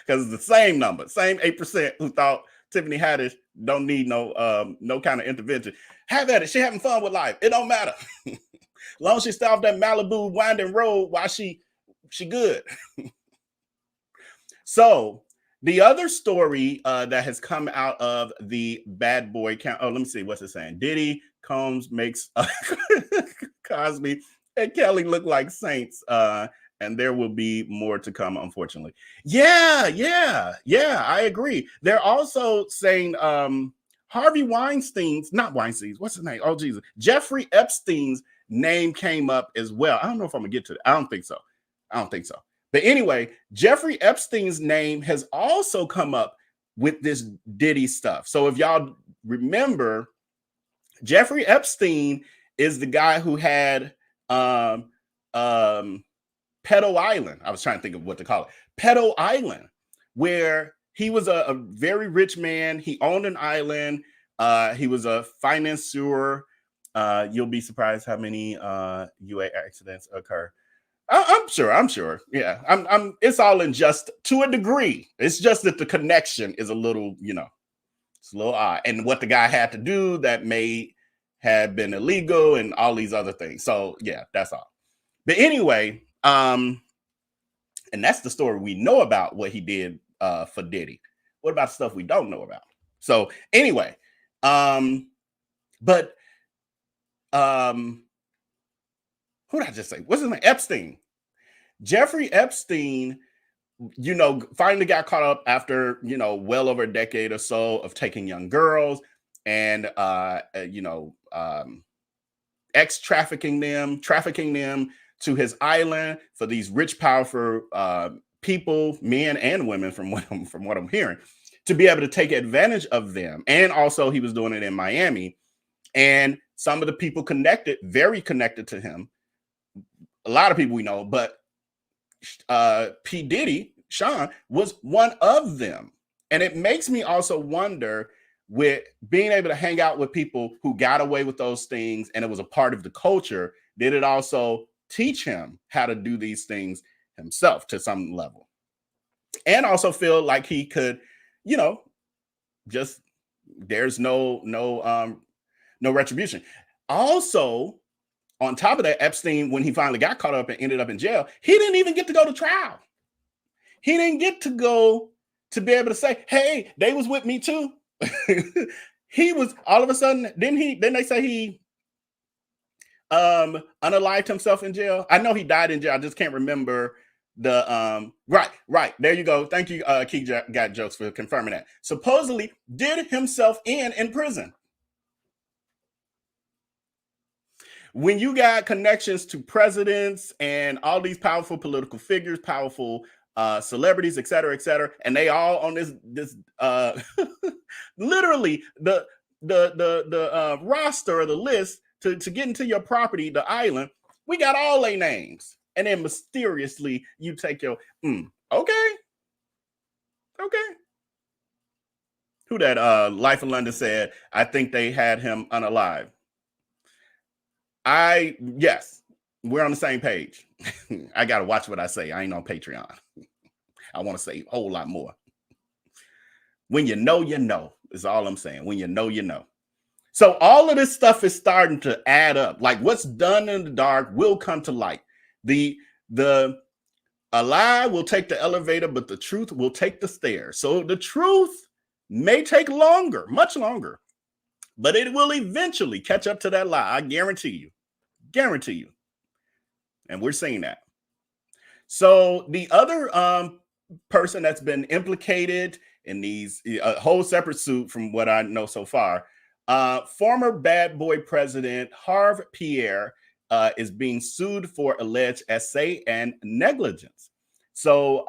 B: Because it's the same number, same 8% who thought Tiffany Haddish don't need no kind of intervention. Have at it. She having fun with life. It don't matter. As long as she stay off that Malibu winding road while she good. So the other story that has come out of the bad boy count. Oh, let me see. What's it saying? Diddy Combs makes Cosby and Kelly look like saints and there will be more to come, unfortunately. Yeah, I agree. They're also saying Harvey Weinstein's, not Weinstein's, what's his name? Oh, Jesus. Jeffrey Epstein's name came up as well. I don't know if I'm gonna get to it. I don't think so. But anyway, Jeffrey Epstein's name has also come up with this Diddy stuff. So if y'all remember, Jeffrey Epstein is the guy who had Pedo Island. I was trying to think of what to call it. Pedo Island, where he was a very rich man. He owned an island. He was a financier. You'll be surprised how many UA accidents occur. I'm sure. Yeah, it's all in just to a degree. It's just that the connection is a little, it's a little odd. And what the guy had to do that may have been illegal and all these other things. So yeah, that's all. But anyway, and that's the story we know about what he did for Diddy. What about stuff we don't know about? So anyway, who did I just say? What's his name? Epstein. Jeffrey Epstein, finally got caught up after, well over a decade or so of taking young girls and, trafficking them to his island for these rich, powerful people, men and women, from what I'm hearing, to be able to take advantage of them. And also he was doing it in Miami. And some of the people very connected to him, a lot of people we know, but P. Diddy, Sean, was one of them. And it makes me also wonder, with being able to hang out with people who got away with those things and it was a part of the culture, did it also teach him how to do these things himself to some level? And also feel like he could, just there's no retribution. Also, on top of that, Epstein, when he finally got caught up and ended up in jail, he didn't even get to go to trial. He didn't get to go to be able to say, hey, they was with me too. He was all of a sudden, didn't they say he unalived himself in jail? I know he died in jail. I just can't remember the right. There you go. Thank you, Key Got Jokes, for confirming that. Supposedly did himself in prison. When you got connections to presidents and all these powerful political figures, powerful celebrities, et cetera, and they all on this literally the roster or the list to get into your property, the island, we got all their names. And then mysteriously you take your okay. Who that Life in London said, I think they had him unalive. Yes, we're on the same page. I gotta watch what I say. I ain't on Patreon. I want to say a whole lot more. When you know, is all I'm saying. When you know. So all of this stuff is starting to add up. Like, what's done in the dark will come to light. A lie will take the elevator, but the truth will take the stairs. So the truth may take longer, much longer, but it will eventually catch up to that lie. I guarantee you. And we're seeing that. So the other person that's been implicated in these, a whole separate suit from what I know so far, former bad boy president Harve Pierre is being sued for alleged essay and negligence. So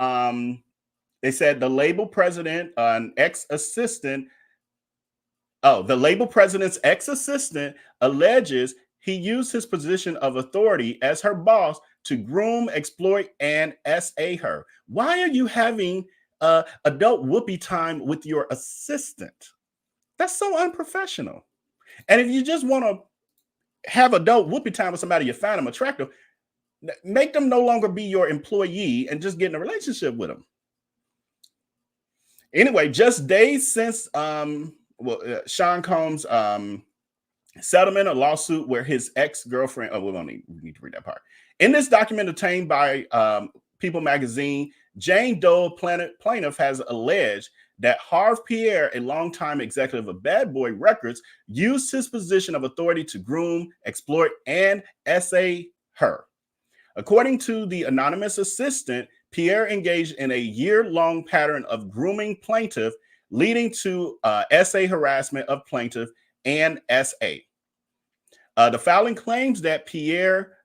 B: they said the label president, the label president's ex-assistant alleges he used his position of authority as her boss to groom, exploit, and SA her. Why are you having adult whoopee time with your assistant? That's so unprofessional. And if you just want to have adult whoopee time with somebody you find them attractive, make them no longer be your employee and just get in a relationship with them. Anyway, just days since Sean Combs' settlement, a lawsuit where his ex-girlfriend, we don't need to read that part. In this document obtained by People magazine, Jane Doe plaintiff has alleged that Harve Pierre, a longtime executive of Bad Boy Records, used his position of authority to groom, exploit, and essay her. According to the anonymous assistant, Pierre engaged in a year-long pattern of grooming plaintiff, leading to SA harassment of plaintiff and SA. The filing claims that Pierre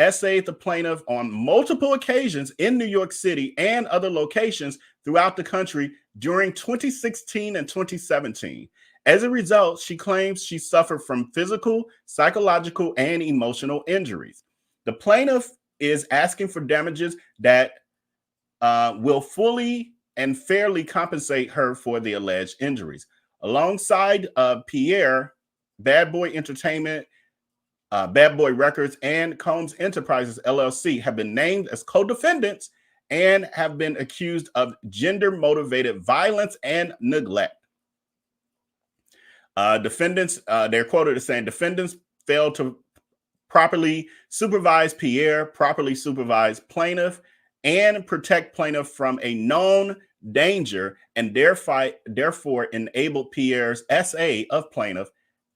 B: essayed the plaintiff on multiple occasions in New York City and other locations throughout the country during 2016 and 2017. As a result, she claims she suffered from physical, psychological, and emotional injuries. The plaintiff is asking for damages that will fully and fairly compensate her for the alleged injuries. Alongside Pierre, Bad Boy Entertainment, Bad Boy Records, and Combs Enterprises, LLC have been named as co-defendants and have been accused of gender-motivated violence and neglect. Defendants, they're quoted as saying, defendants failed to properly supervise Pierre, properly supervise plaintiff, and protect plaintiff from a known danger, and therefore enabled Pierre's SA of plaintiff,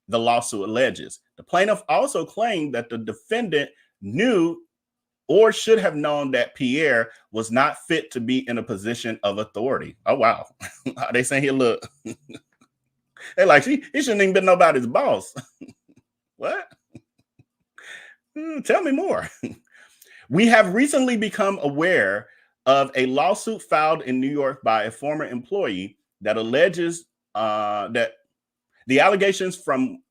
B: the lawsuit alleges. The plaintiff also claimed that the defendant knew or should have known that Pierre was not fit to be in a position of authority. Oh, wow. They saying he look. They're like, he shouldn't even been nobody's boss. What? Tell me more. We have recently become aware of a lawsuit filed in New York by a former employee that alleges that the allegations from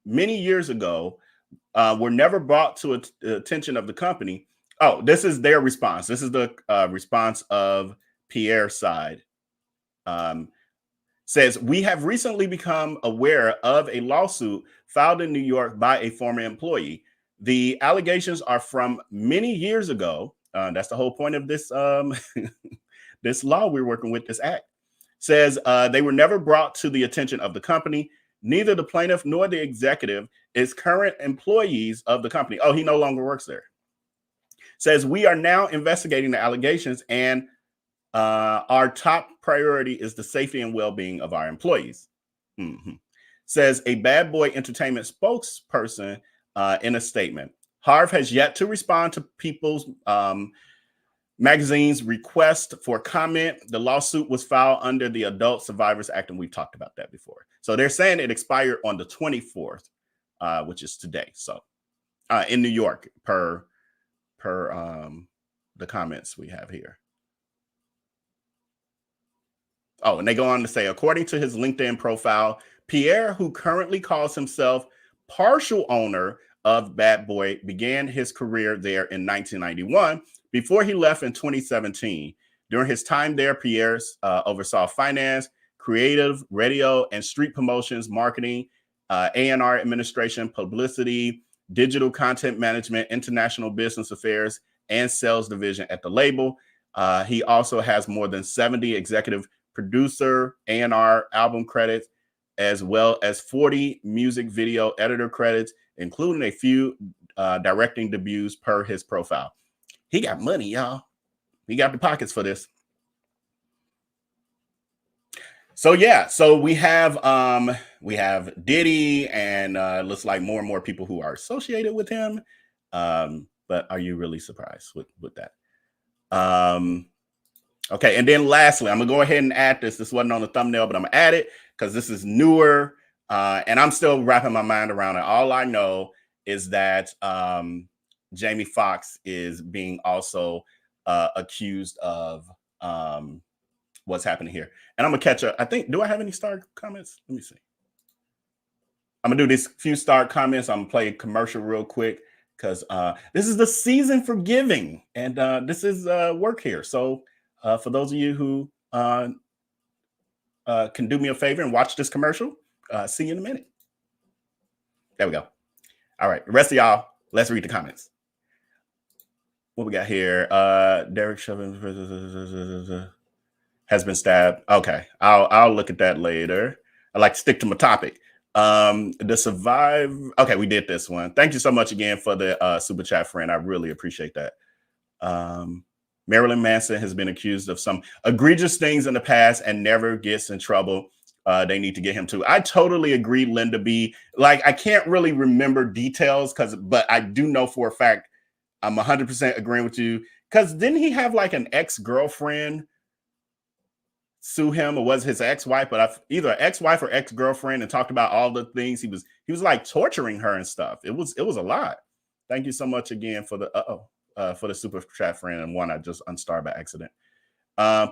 B: many years ago were never brought to the attention of the company. Oh, this is their response. This is the response of Pierre's side. Says, we have recently become aware of a lawsuit filed in New York by a former employee. The allegations are from many years ago. That's the whole point of this this law we're working with, this act. Says they were never brought to the attention of the company. Neither the plaintiff nor the executive is current employees of the company. Oh, he no longer works there. Says we are now investigating the allegations, and our top priority is the safety and well-being of our employees. Says a Bad Boy Entertainment spokesperson in a statement. Harve has yet to respond to People's Magazine's request for comment. The lawsuit was filed under the Adult Survivors Act, and we've talked about that before. So they're saying it expired on the 24th, which is today. So in New York, per the comments we have here. Oh, and they go on to say, according to his LinkedIn profile, Pierre, who currently calls himself partial owner of Bad Boy, began his career there in 1991 before he left in 2017. During his time there, Pierre oversaw finance, creative, radio, and street promotions, marketing, A&R administration, publicity, digital content management, international business affairs, and sales division at the label. He also has more than 70 executive producer, A&R album credits, as well as 40 music video editor credits, including a few directing debuts per his profile. He got money, y'all. He got the pockets for this. So yeah, so we have Diddy, and looks like more and more people who are associated with him. But are you really surprised with that? Okay, and then lastly, I'm gonna go ahead and add this. This wasn't on the thumbnail, but I'm gonna add it because this is newer, and I'm still wrapping my mind around it. All I know is that Jamie Foxx is being also accused of what's happening here. And I'm gonna catch up. I think, do I have any star comments? Let me see. I'm gonna do these few star comments. I'm gonna play a commercial real quick because this is the season for giving, and this is work here. So for those of you who can do me a favor and watch this commercial, see you in a minute. There we go. All right, the rest of y'all, let's read the comments. What we got here? Derek Chauvin has been stabbed. Okay, I'll look at that later. I like to stick to my topic. The survive. Okay, we did this one. Thank you so much again for the super chat, friend. I really appreciate that. Marilyn Manson has been accused of some egregious things in the past and never gets in trouble. They need to get him too. I totally agree, Linda B. Like, I can't really remember details but I do know for a fact I'm 100% agreeing with you. Because didn't he have like an ex-girlfriend sue him, or was his ex-wife? But either ex-wife or ex-girlfriend, and talked about all the things he was like torturing her and stuff. It was a lot. Thank you so much again for the super chat, friend, and one I just unstarred by accident.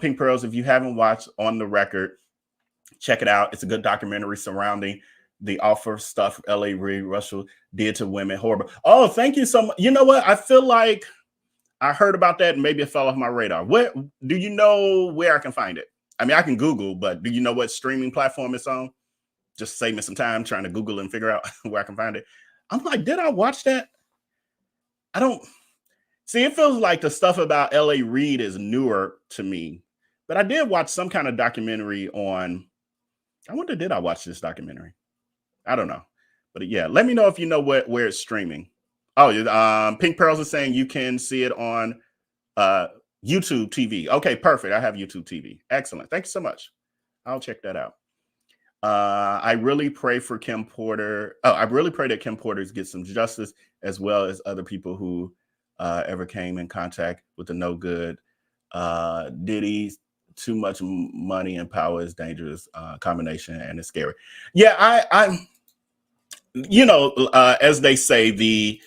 B: Pink Pearls, if you haven't watched On the Record, check it out. It's a good documentary surrounding the awful stuff L.A. Reid Russell did to women. Horrible. Oh, thank you so much. You know what? I feel like I heard about that and maybe it fell off my radar. What do you know where I can find it? I mean, I can Google, but do you know what streaming platform it's on? Just save me some time trying to Google and figure out where I can find it. I'm like, did I watch that? I don't see. It feels like the stuff about L.A. Reid is newer to me, but I did watch some kind of documentary on. I wonder, did I watch this documentary? I don't know, but yeah, let me know if you know where it's streaming. Oh, Pink Pearls is saying you can see it on YouTube TV. Okay, perfect. I have YouTube TV. Excellent. Thank you so much. I'll check that out. I really pray for Kim Porter. Oh, I really pray that Kim Porter gets some justice, as well as other people who ever came in contact with the no good. Diddy, too much money and power is dangerous combination, and it's scary. Yeah, I you know, as they say, the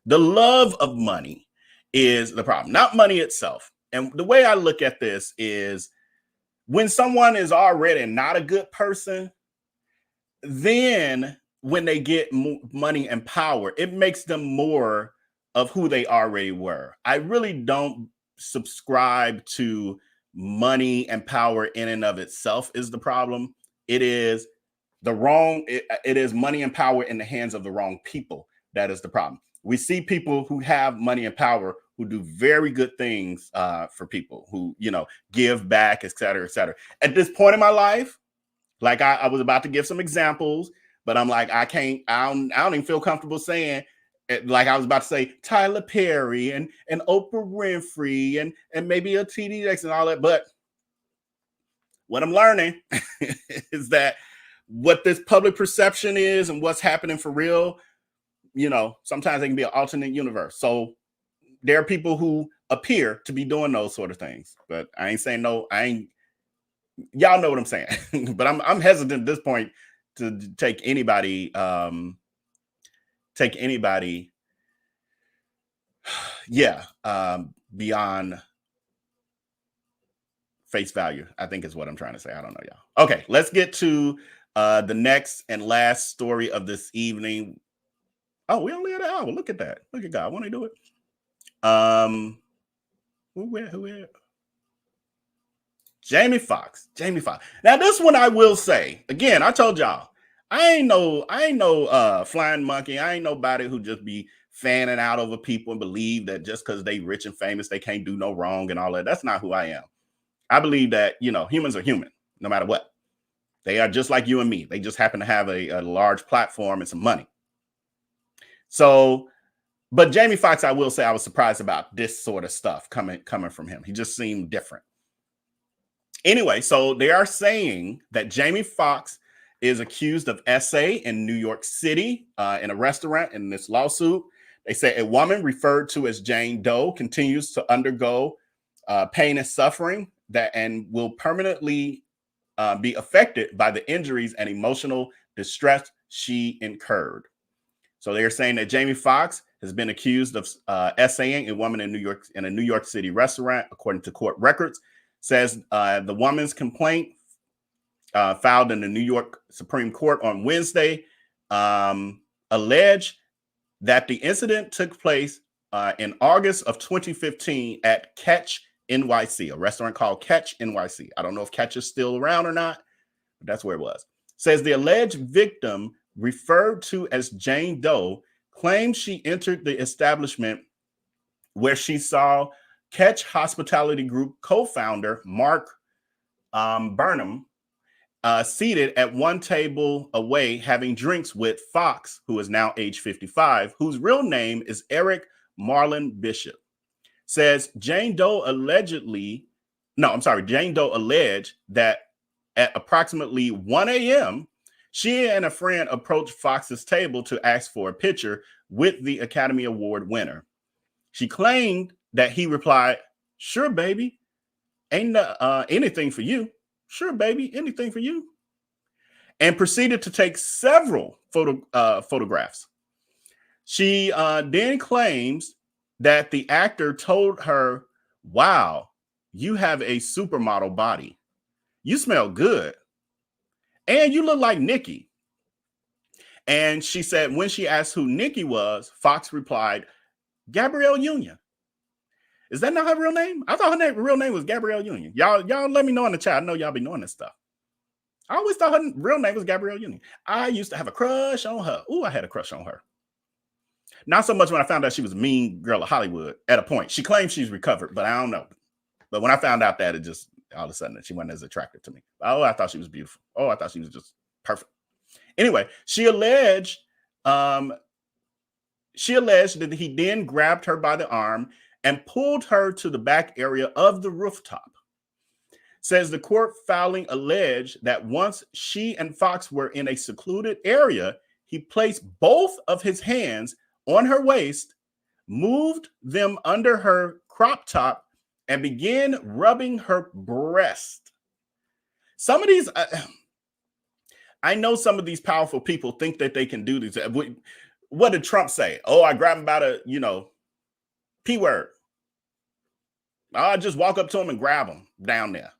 B: love of money is the problem, not money itself. And the way I look at this is, when someone is already not a good person, then when they get money and power, it makes them more of who they already were. I really don't subscribe to money and power in and of itself is the problem. It is it is money and power in the hands of the wrong people. That is the problem. We see people who have money and power who do very good things for people, who, you know, give back, et cetera, et cetera. At this point in my life, like I was about to give some examples, but I'm like, I don't even feel comfortable saying, like I was about to say Tyler Perry and Oprah Winfrey and maybe a TD Jakes and all that. But what I'm learning is that what this public perception is and what's happening for real, you know, sometimes they can be an alternate universe. So there are people who appear to be doing those sort of things, but I ain't saying no. Y'all know what I'm saying. But I'm hesitant at this point to take anybody, beyond face value, I think is what I'm trying to say. I don't know, y'all. Okay, let's get to the next and last story of this evening. Oh, we only had an hour. Look at that. Look at God. I want to do it. Who? Jamie Foxx. Now, this one I will say again. I told y'all, I ain't no flying monkey. I ain't nobody who just be fanning out over people and believe that just because they rich and famous, they can't do no wrong and all that. That's not who I am. I believe that, you know, humans are human, no matter what. They are just like you and me. They just happen to have a large platform and some money. So, but Jamie Foxx, I will say, I was surprised about this sort of stuff coming from him. He just seemed different. Anyway, so they are saying that Jamie Foxx is accused of SA in New York City in a restaurant in this lawsuit. They say a woman referred to as Jane Doe continues to undergo pain and suffering and will permanently be affected by the injuries and emotional distress she incurred. So they're saying that Jamie Foxx has been accused of SAing a woman in a New York City restaurant, according to court records. Says the woman's complaint filed in the New York Supreme Court on Wednesday alleged that the incident took place in August of 2015 at Catch NYC, a restaurant called Catch NYC. I don't know if Catch is still around or not, but that's where it was. Says the alleged victim, referred to as Jane Doe, claimed she entered the establishment where she saw Catch Hospitality Group co-founder Mark Burnham seated at one table away having drinks with Foxx, who is now age 55, whose real name is Eric Marlon Bishop. Says Jane Doe alleged that at approximately 1 a.m., she and a friend approached Foxx's table to ask for a picture with the Academy Award winner. She claimed that he replied, "Sure, baby, ain't anything for you. Sure, baby, anything for you," and proceeded to take several photographs. She then claims that the actor told her, "Wow, you have a supermodel body. You smell good. And you look like Nikki." And she said when she asked who Nikki was, Foxx replied, "Gabrielle Union." Is that not her real name? I thought her real name was Gabrielle Union. Y'all let me know in the chat. I know y'all be knowing this stuff. I always thought her real name was Gabrielle Union. I used to have a crush on her. Ooh, I had a crush on her. Not so much when I found out she was a mean girl of Hollywood at a point. She claims she's recovered, but I don't know. But when I found out that, it just all of a sudden she wasn't as attractive to me. Oh, I thought she was beautiful. Oh, I thought she was just perfect. Anyway, she alleged that he then grabbed her by the arm and pulled her to the back area of the rooftop. Says the court filing alleged that once she and Foxx were in a secluded area, he placed both of his hands on her waist, moved them under her crop top, and began rubbing her breast. Some of these, I know some of these powerful people think that they can do this. What did Trump say? Oh, I grabbed him by the, P word. I just walk up to him and grab him down there.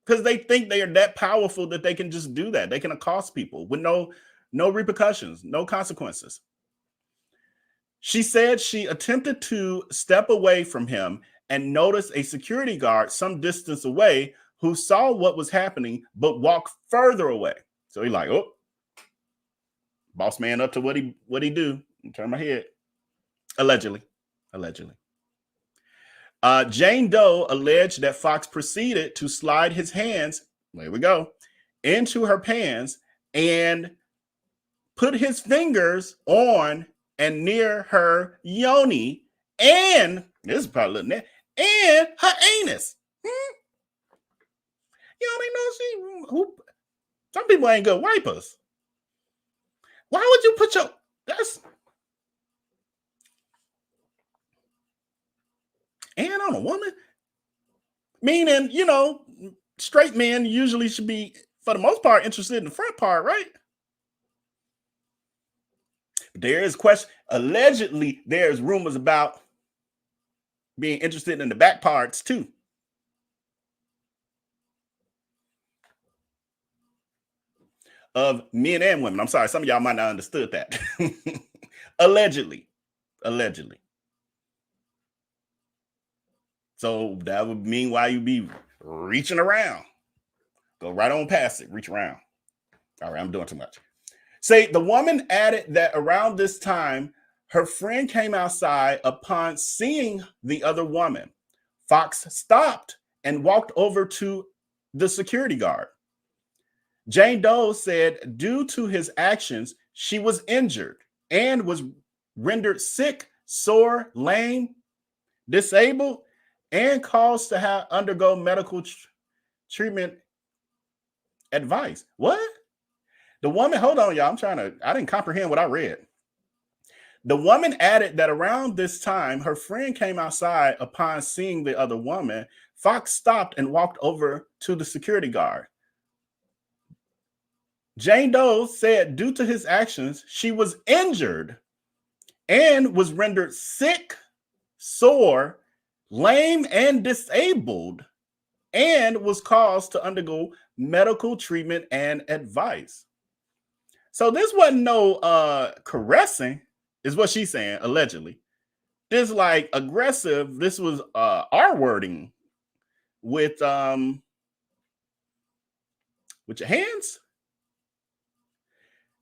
B: Because they think they are that powerful that they can just do that. They can accost people with no repercussions, no consequences. She said she attempted to step away from him and noticed a security guard some distance away who saw what was happening, but walked further away. So he's like, "Oh, boss man up to what he do?" And turn my head. Allegedly. Jane Doe alleged that Foxx proceeded to slide his hands, there we go, into her pants and put his fingers on and near her yoni, and this is probably a little net, and her anus. Y'all ain't know some people ain't good wipers. Why would you put and on a woman? Meaning, straight men usually should be, for the most part, interested in the front part, right? There is question. Allegedly, there's rumors about being interested in the back parts too. Of men and women. I'm sorry, some of y'all might not understood that. Allegedly. So that would mean why you be reaching around. Go right on past it, reach around. All right, I'm doing too much. Say the woman added that around this time, her friend came outside upon seeing the other woman. Foxx stopped and walked over to the security guard. Jane Doe said due to his actions, she was injured and was rendered sick, sore, lame, disabled, and caused to undergo medical treatment advice. What? The woman, hold on, y'all. I didn't comprehend what I read. The woman added that around this time, her friend came outside upon seeing the other woman. Foxx stopped and walked over to the security guard. Jane Doe said due to his actions, she was injured and was rendered sick, sore, lame, and disabled, and was caused to undergo medical treatment and advice. So this wasn't no caressing, is what she's saying, allegedly. This like aggressive, this was R-wording with your hands.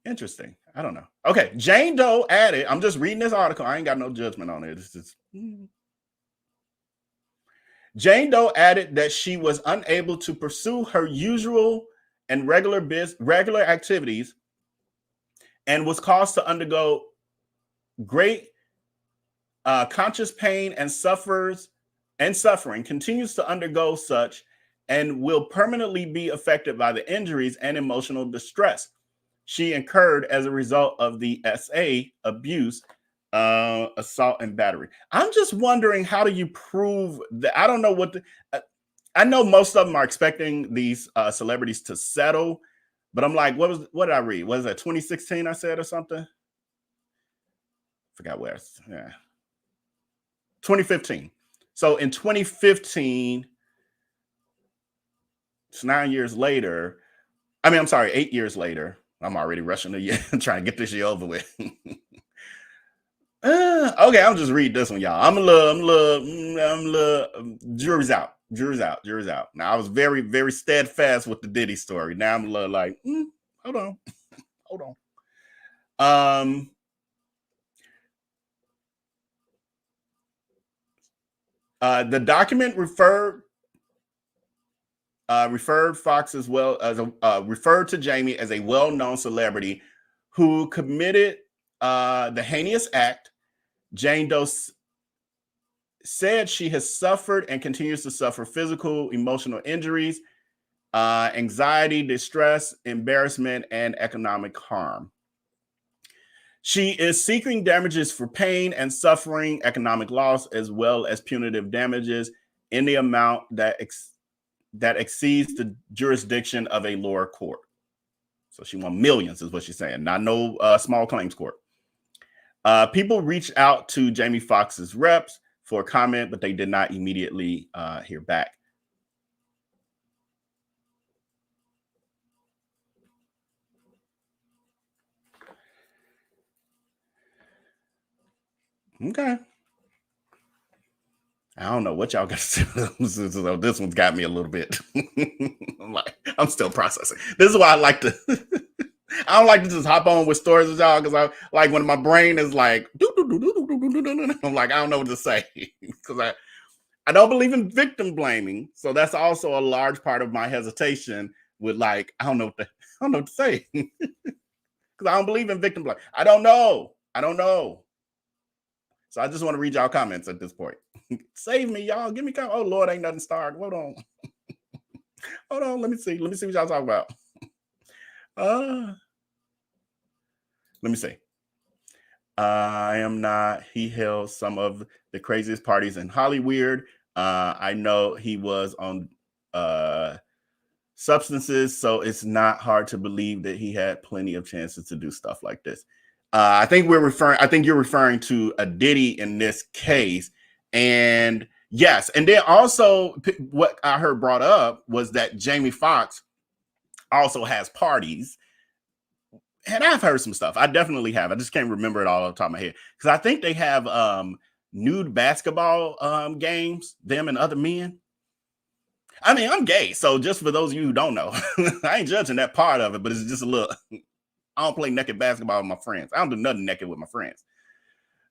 B: Interesting. I don't know. Okay, Jane Doe added, I'm just reading this article. I ain't got no judgment on it. Jane Doe added that she was unable to pursue her usual and regular activities and was caused to undergo great conscious pain and suffering, continues to undergo such, and will permanently be affected by the injuries and emotional distress she incurred as a result of the SA abuse assault and battery. I'm just wondering, how do you prove that? I don't know what I know most of them are expecting these celebrities to settle, but I'm like, what did I read? Was that 2016 I said or something? Forgot where. Yeah. 2015. So in 2015, it's 9 years later. I mean, I'm sorry, 8 years later. I'm already rushing the year, trying to get this year over with. Okay, I'll just read this one, y'all. I'm a little, jury's out. Now, I was very, very steadfast with the Diddy story. Now I'm a little like, hold on. The document referred Foxx as well as referred to Jamie as a well-known celebrity who committed the heinous act. Jane Doe said she has suffered and continues to suffer physical, emotional injuries, anxiety, distress, embarrassment, and economic harm. She is seeking damages for pain and suffering, economic loss, as well as punitive damages in the amount that exceeds the jurisdiction of a lower court. So she won millions, is what she's saying. Not no small claims court. People reached out to Jamie Foxx's reps for a comment, but they did not immediately hear back. Okay. I don't know what y'all got to do. So this one's got me a little bit. I'm still processing. This is why I like to. I don't like to just hop on with stories with y'all, because I like when my brain is like, I'm like, I don't know what to say, because I don't believe in victim blaming. So that's also a large part of my hesitation with, like, I don't know what to say, because I don't believe in victim blame. I don't know. So I just want to read y'all comments at this point. Save me, y'all. Give me comments. Oh Lord, ain't nothing started. Hold on. Let me see what y'all talking about. Let me see. I am not. He held some of the craziest parties in Hollywood. I know he was on substances, so it's not hard to believe that he had plenty of chances to do stuff like this. I think you're referring to a Diddy in this case. And yes, and then also what I heard brought up was that Jamie Foxx also has parties. And I've heard some stuff. I definitely have. I just can't remember it all off the top of my head. Because I think they have nude basketball games, them and other men. I mean, I'm gay, so just for those of you who don't know, I ain't judging that part of it, but it's just a little. I don't play naked basketball with my friends. I don't do nothing naked with my friends.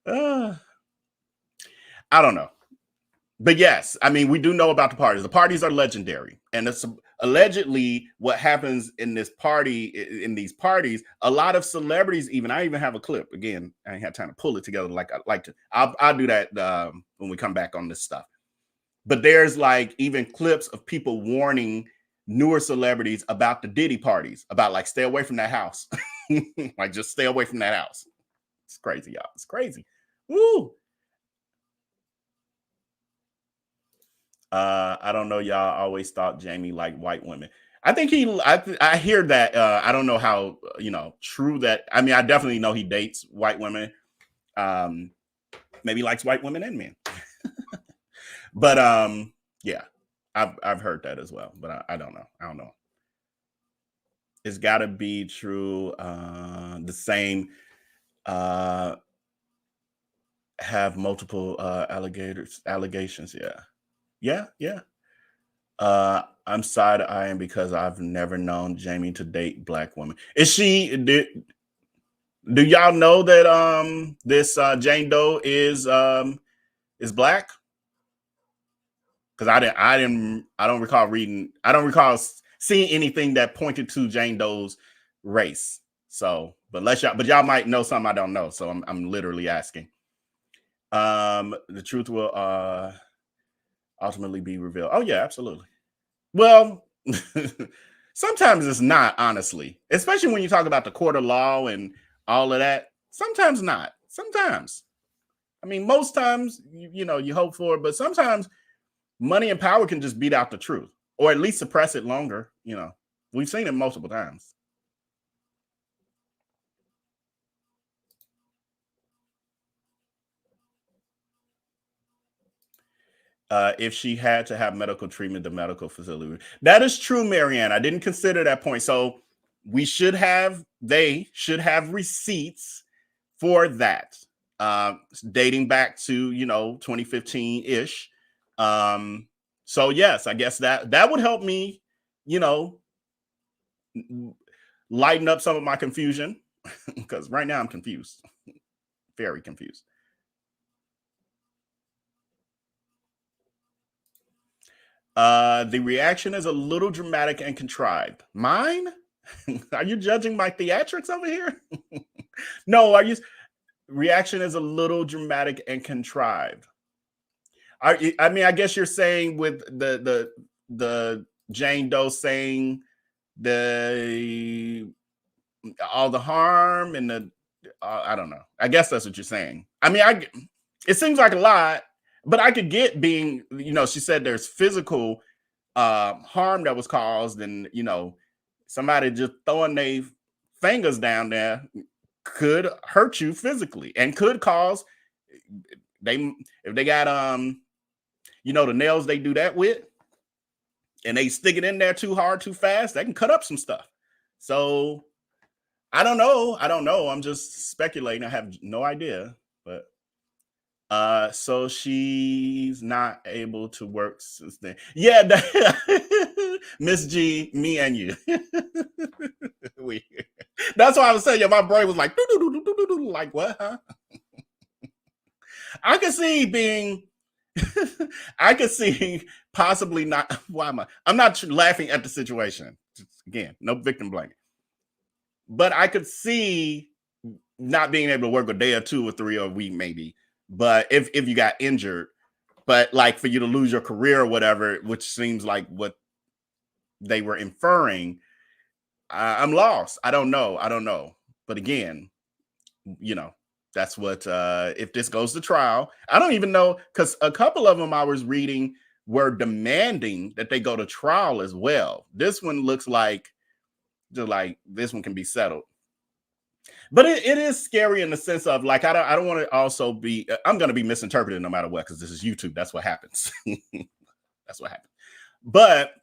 B: I don't know. But yes, I mean, we do know about the parties. The parties are legendary. And it's allegedly what happens in these parties, a lot of celebrities, I even have a clip. Again, I ain't had time to pull it together like I'd like to. I'll do that when we come back on this stuff. But there's like even clips of people warning newer celebrities about the Diddy parties, about like, stay away from that house. Like, just stay away from that house. It's crazy, y'all. It's crazy. Woo. I don't know. Y'all always thought Jamie liked white women. I think I hear that. I don't know how, true that. I mean, I definitely know he dates white women. Maybe he likes white women and men. But yeah, I've heard that as well. But I don't know. It's got to be true. The same. Have multiple allegations. Yeah. I'm side-eyeing because I've never known Jamie to date black women. Is she? Do y'all know that this Jane Doe is black? Because I don't recall seeing anything that pointed to Jane Doe's race. So, but y'all might know something I don't know. So I'm literally asking. The truth will ultimately be revealed. Oh yeah, absolutely. Well, sometimes it's not, honestly, especially when you talk about the court of law and all of that. Sometimes not. Sometimes. I mean, most times, you hope for it, but sometimes money and power can just beat out the truth, or at least suppress it longer. We've seen it multiple times. If she had to have medical treatment, the medical facility. That is true, Marianne. I didn't consider that point. So they should have receipts for that, dating back to 2015-ish. So yes, I guess that would help me, lighten up some of my confusion, because right now I'm confused, very confused. The reaction is a little dramatic and contrived. Mine? Are you judging my theatrics over here? No, reaction is a little dramatic and contrived. I mean, I guess you're saying with the Jane Doe saying all the harm and I don't know. I guess that's what you're saying. I mean, it seems like a lot, but I could get being, she said there's physical harm that was caused, and somebody just throwing their fingers down there could hurt you physically and could cause if they got the nails they do that with, and they stick it in there too hard, too fast, they can cut up some stuff. So I don't know. I'm just speculating. I have no idea. But so she's not able to work since then. Yeah, Miss G, me and you. That's why I was saying, my brain was like, like what, huh? I could see being, I could see possibly not. Why am I? I'm not laughing at the situation. Again, no victim blaming. But I could see not being able to work a day or 2 or 3 or a week, maybe. But if you got injured, but like for you to lose your career or whatever, which seems like what they were inferring, I'm lost. I don't know. But again, that's what, if this goes to trial, I don't even know, because a couple of them I was reading were demanding that they go to trial as well. This one looks like this one can be settled. But it is scary in the sense of, like, I don't want to also be, I'm going to be misinterpreted no matter what, because this is YouTube. That's what happens. That's what happens. But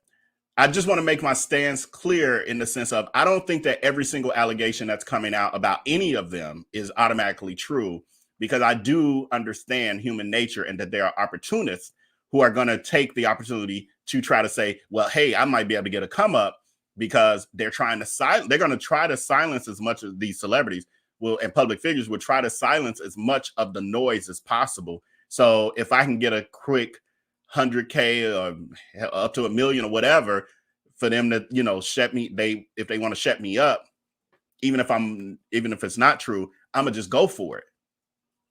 B: I just want to make my stance clear in the sense of, I don't think that every single allegation that's coming out about any of them is automatically true, because I do understand human nature and that there are opportunists who are going to take the opportunity to try to say, well, hey, I might be able to get a come up, because they're going to try to silence as much of these celebrities and public figures will try to silence as much of the noise as possible. So if I can get a quick 100K or up to 1 million or whatever for them to, shut me, if they want to shut me up, even if it's not true, I'm gonna just go for it.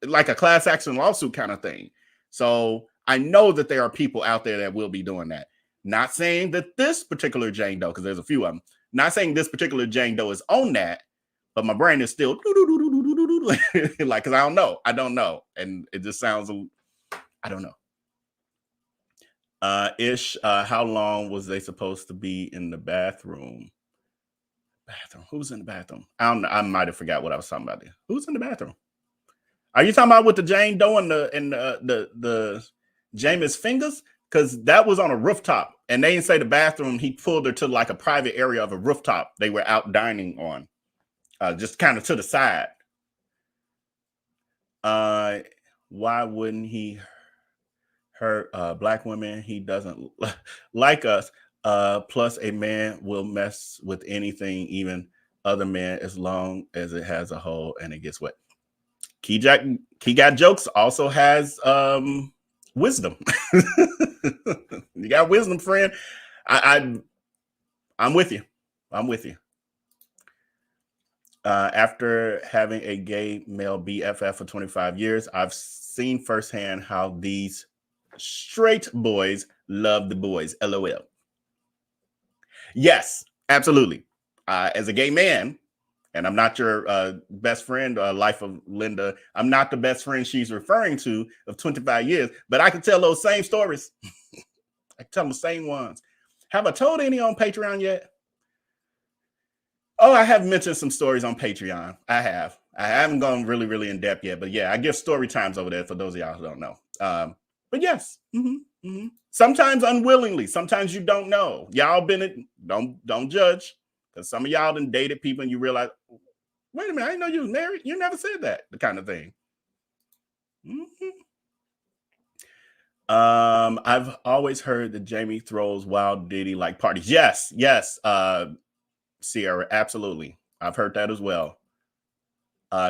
B: Like a class action lawsuit kind of thing. So I know that there are people out there that will be doing that. Not saying that this particular Jane Doe, because there's a few of them, not saying this particular Jane Doe is on that, but my brain is still like, because I don't know. And it just sounds, I don't know. How long was they supposed to be in the bathroom? Who's in the bathroom? I don't know. I might have forgot what I was talking about there. Who's in the bathroom? Are you talking about with the Jane Doe and the Jameis fingers? Because that was on a rooftop, and they didn't say the bathroom. He pulled her to like a private area of a rooftop they were out dining on, just kind of to the side. Why wouldn't he hurt black women? He doesn't like us. Plus, a man will mess with anything, even other men, as long as it has a hole and it gets wet. Key Got Jokes also has wisdom. You got wisdom, friend. I'm with you. After having a gay male BFF for 25 years, I've seen firsthand how these straight boys love the boys. LOL. Yes, absolutely. As a gay man, And I'm not your best friend, Life of Linda. I'm not the best friend she's referring to of 25 years, but I can tell those same stories. I can tell them the same ones. Have I told any on Patreon yet? Oh, I have mentioned some stories on Patreon. I have. I haven't gone really in depth yet, but yeah, I give story times over there for those of y'all who don't know. But yes, sometimes unwillingly, sometimes you don't know. Y'all been don't judge, because some of y'all done dated people and you realize, wait a minute, I didn't know you was married. You never said that, the kind of thing. I've always heard that Jamie throws wild Diddy like parties. Yes, Sierra, absolutely. I've heard that as well.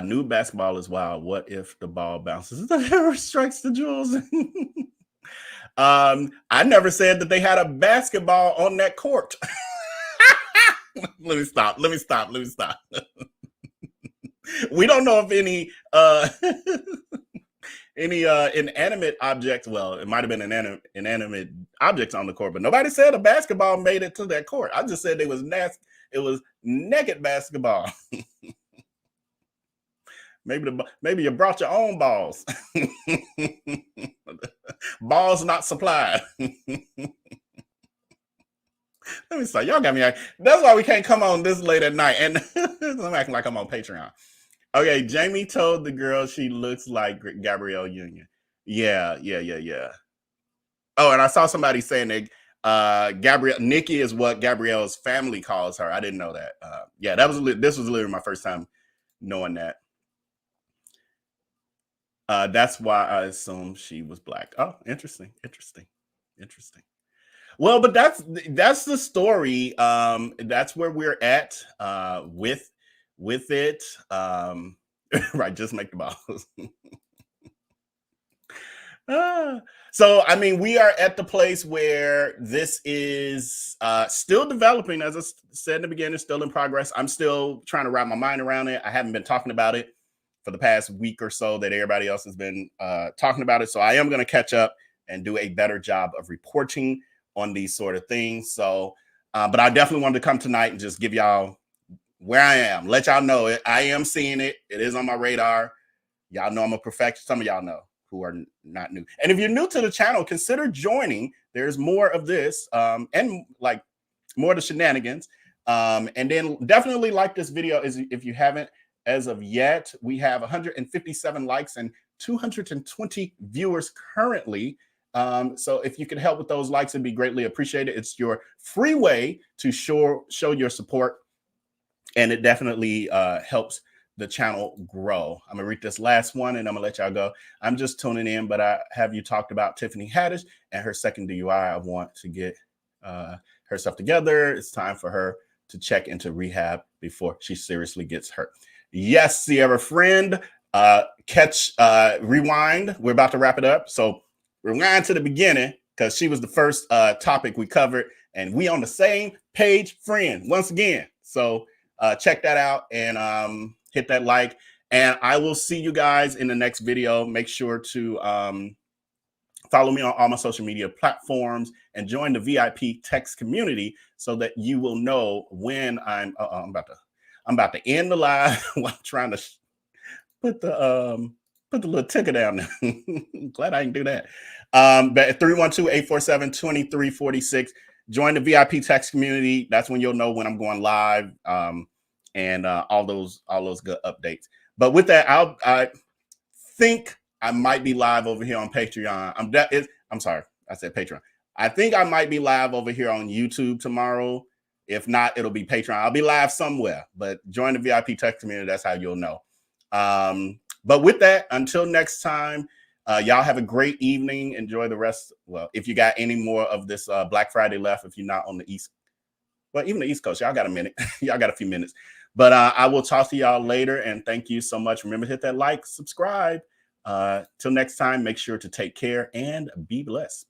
B: New basketball is wild. What if the ball bounces? The arrow strikes the jewels. I never said that they had a basketball on that court. Let me stop. We don't know if any inanimate objects, well, it might have been an inanimate objects on the court, but nobody said a basketball made it to that court. I just said it was naked basketball. Maybe you brought your own balls. Balls not supplied. Let me say, y'all got me. That's why we can't come on this late at night. And I'm acting like I'm on Patreon. Okay, Jamie told the girl she looks like Gabrielle Union. Yeah. Oh, and I saw somebody saying that Nikki is what Gabrielle's family calls her. I didn't know that. Yeah, this was literally my first time knowing that. That's why I assume she was black. Oh, interesting. Well, but that's the story. That's where we're at with it. Right, just make the balls. So, I mean, we are at the place where this is still developing. As I said in the beginning, still in progress. I'm still trying to wrap my mind around it. I haven't been talking about it for the past week or so that everybody else has been talking about it. So I am going to catch up and do a better job of reporting on these sort of things. So, but I definitely wanted to come tonight and just give y'all where I am. Let y'all know it. I am seeing it. It is on my radar. Y'all know I'm a perfectionist. Some of y'all know who are not new. And if you're new to the channel, consider joining. There's more of this and like more of the shenanigans. And then definitely like this video if you haven't. As of yet, we have 157 likes and 220 viewers currently. So if you could help with those likes, it'd be greatly appreciated. It's your free way to show your support. And it definitely helps the channel grow. I'm gonna read this last one and I'm gonna let y'all go. I'm just tuning in, but have you talked about Tiffany Haddish and her second DUI? I want to get herself together. It's time for her to check into rehab before she seriously gets hurt. Yes, Sierra friend, rewind. We're about to wrap it up. So rewind to the beginning because she was the first topic we covered and we on the same page, friend, once again. So check that out and hit that like, and I will see you guys in the next video. Make sure to follow me on all my social media platforms and join the VIP text community so that you will know when I'm about to end the live while I'm trying to put the little ticker down there. Glad I can do that. But 312-847-2346. Join the VIP text community. That's when you'll know when I'm going live and all those good updates. But with that, I think I might be live over here on Patreon. I'm sorry, I said Patreon. I think I might be live over here on YouTube tomorrow. If not, it'll be Patreon. I'll be live somewhere, but join the VIP text community. That's how you'll know. But with that, until next time, y'all have a great evening. Enjoy the rest. Well, if you got any more of this Black Friday left, if you're not on the East, well, even the East Coast, y'all got a minute. Y'all got a few minutes. But I will talk to y'all later. And thank you so much. Remember to hit that like, subscribe. Till next time, make sure to take care and be blessed.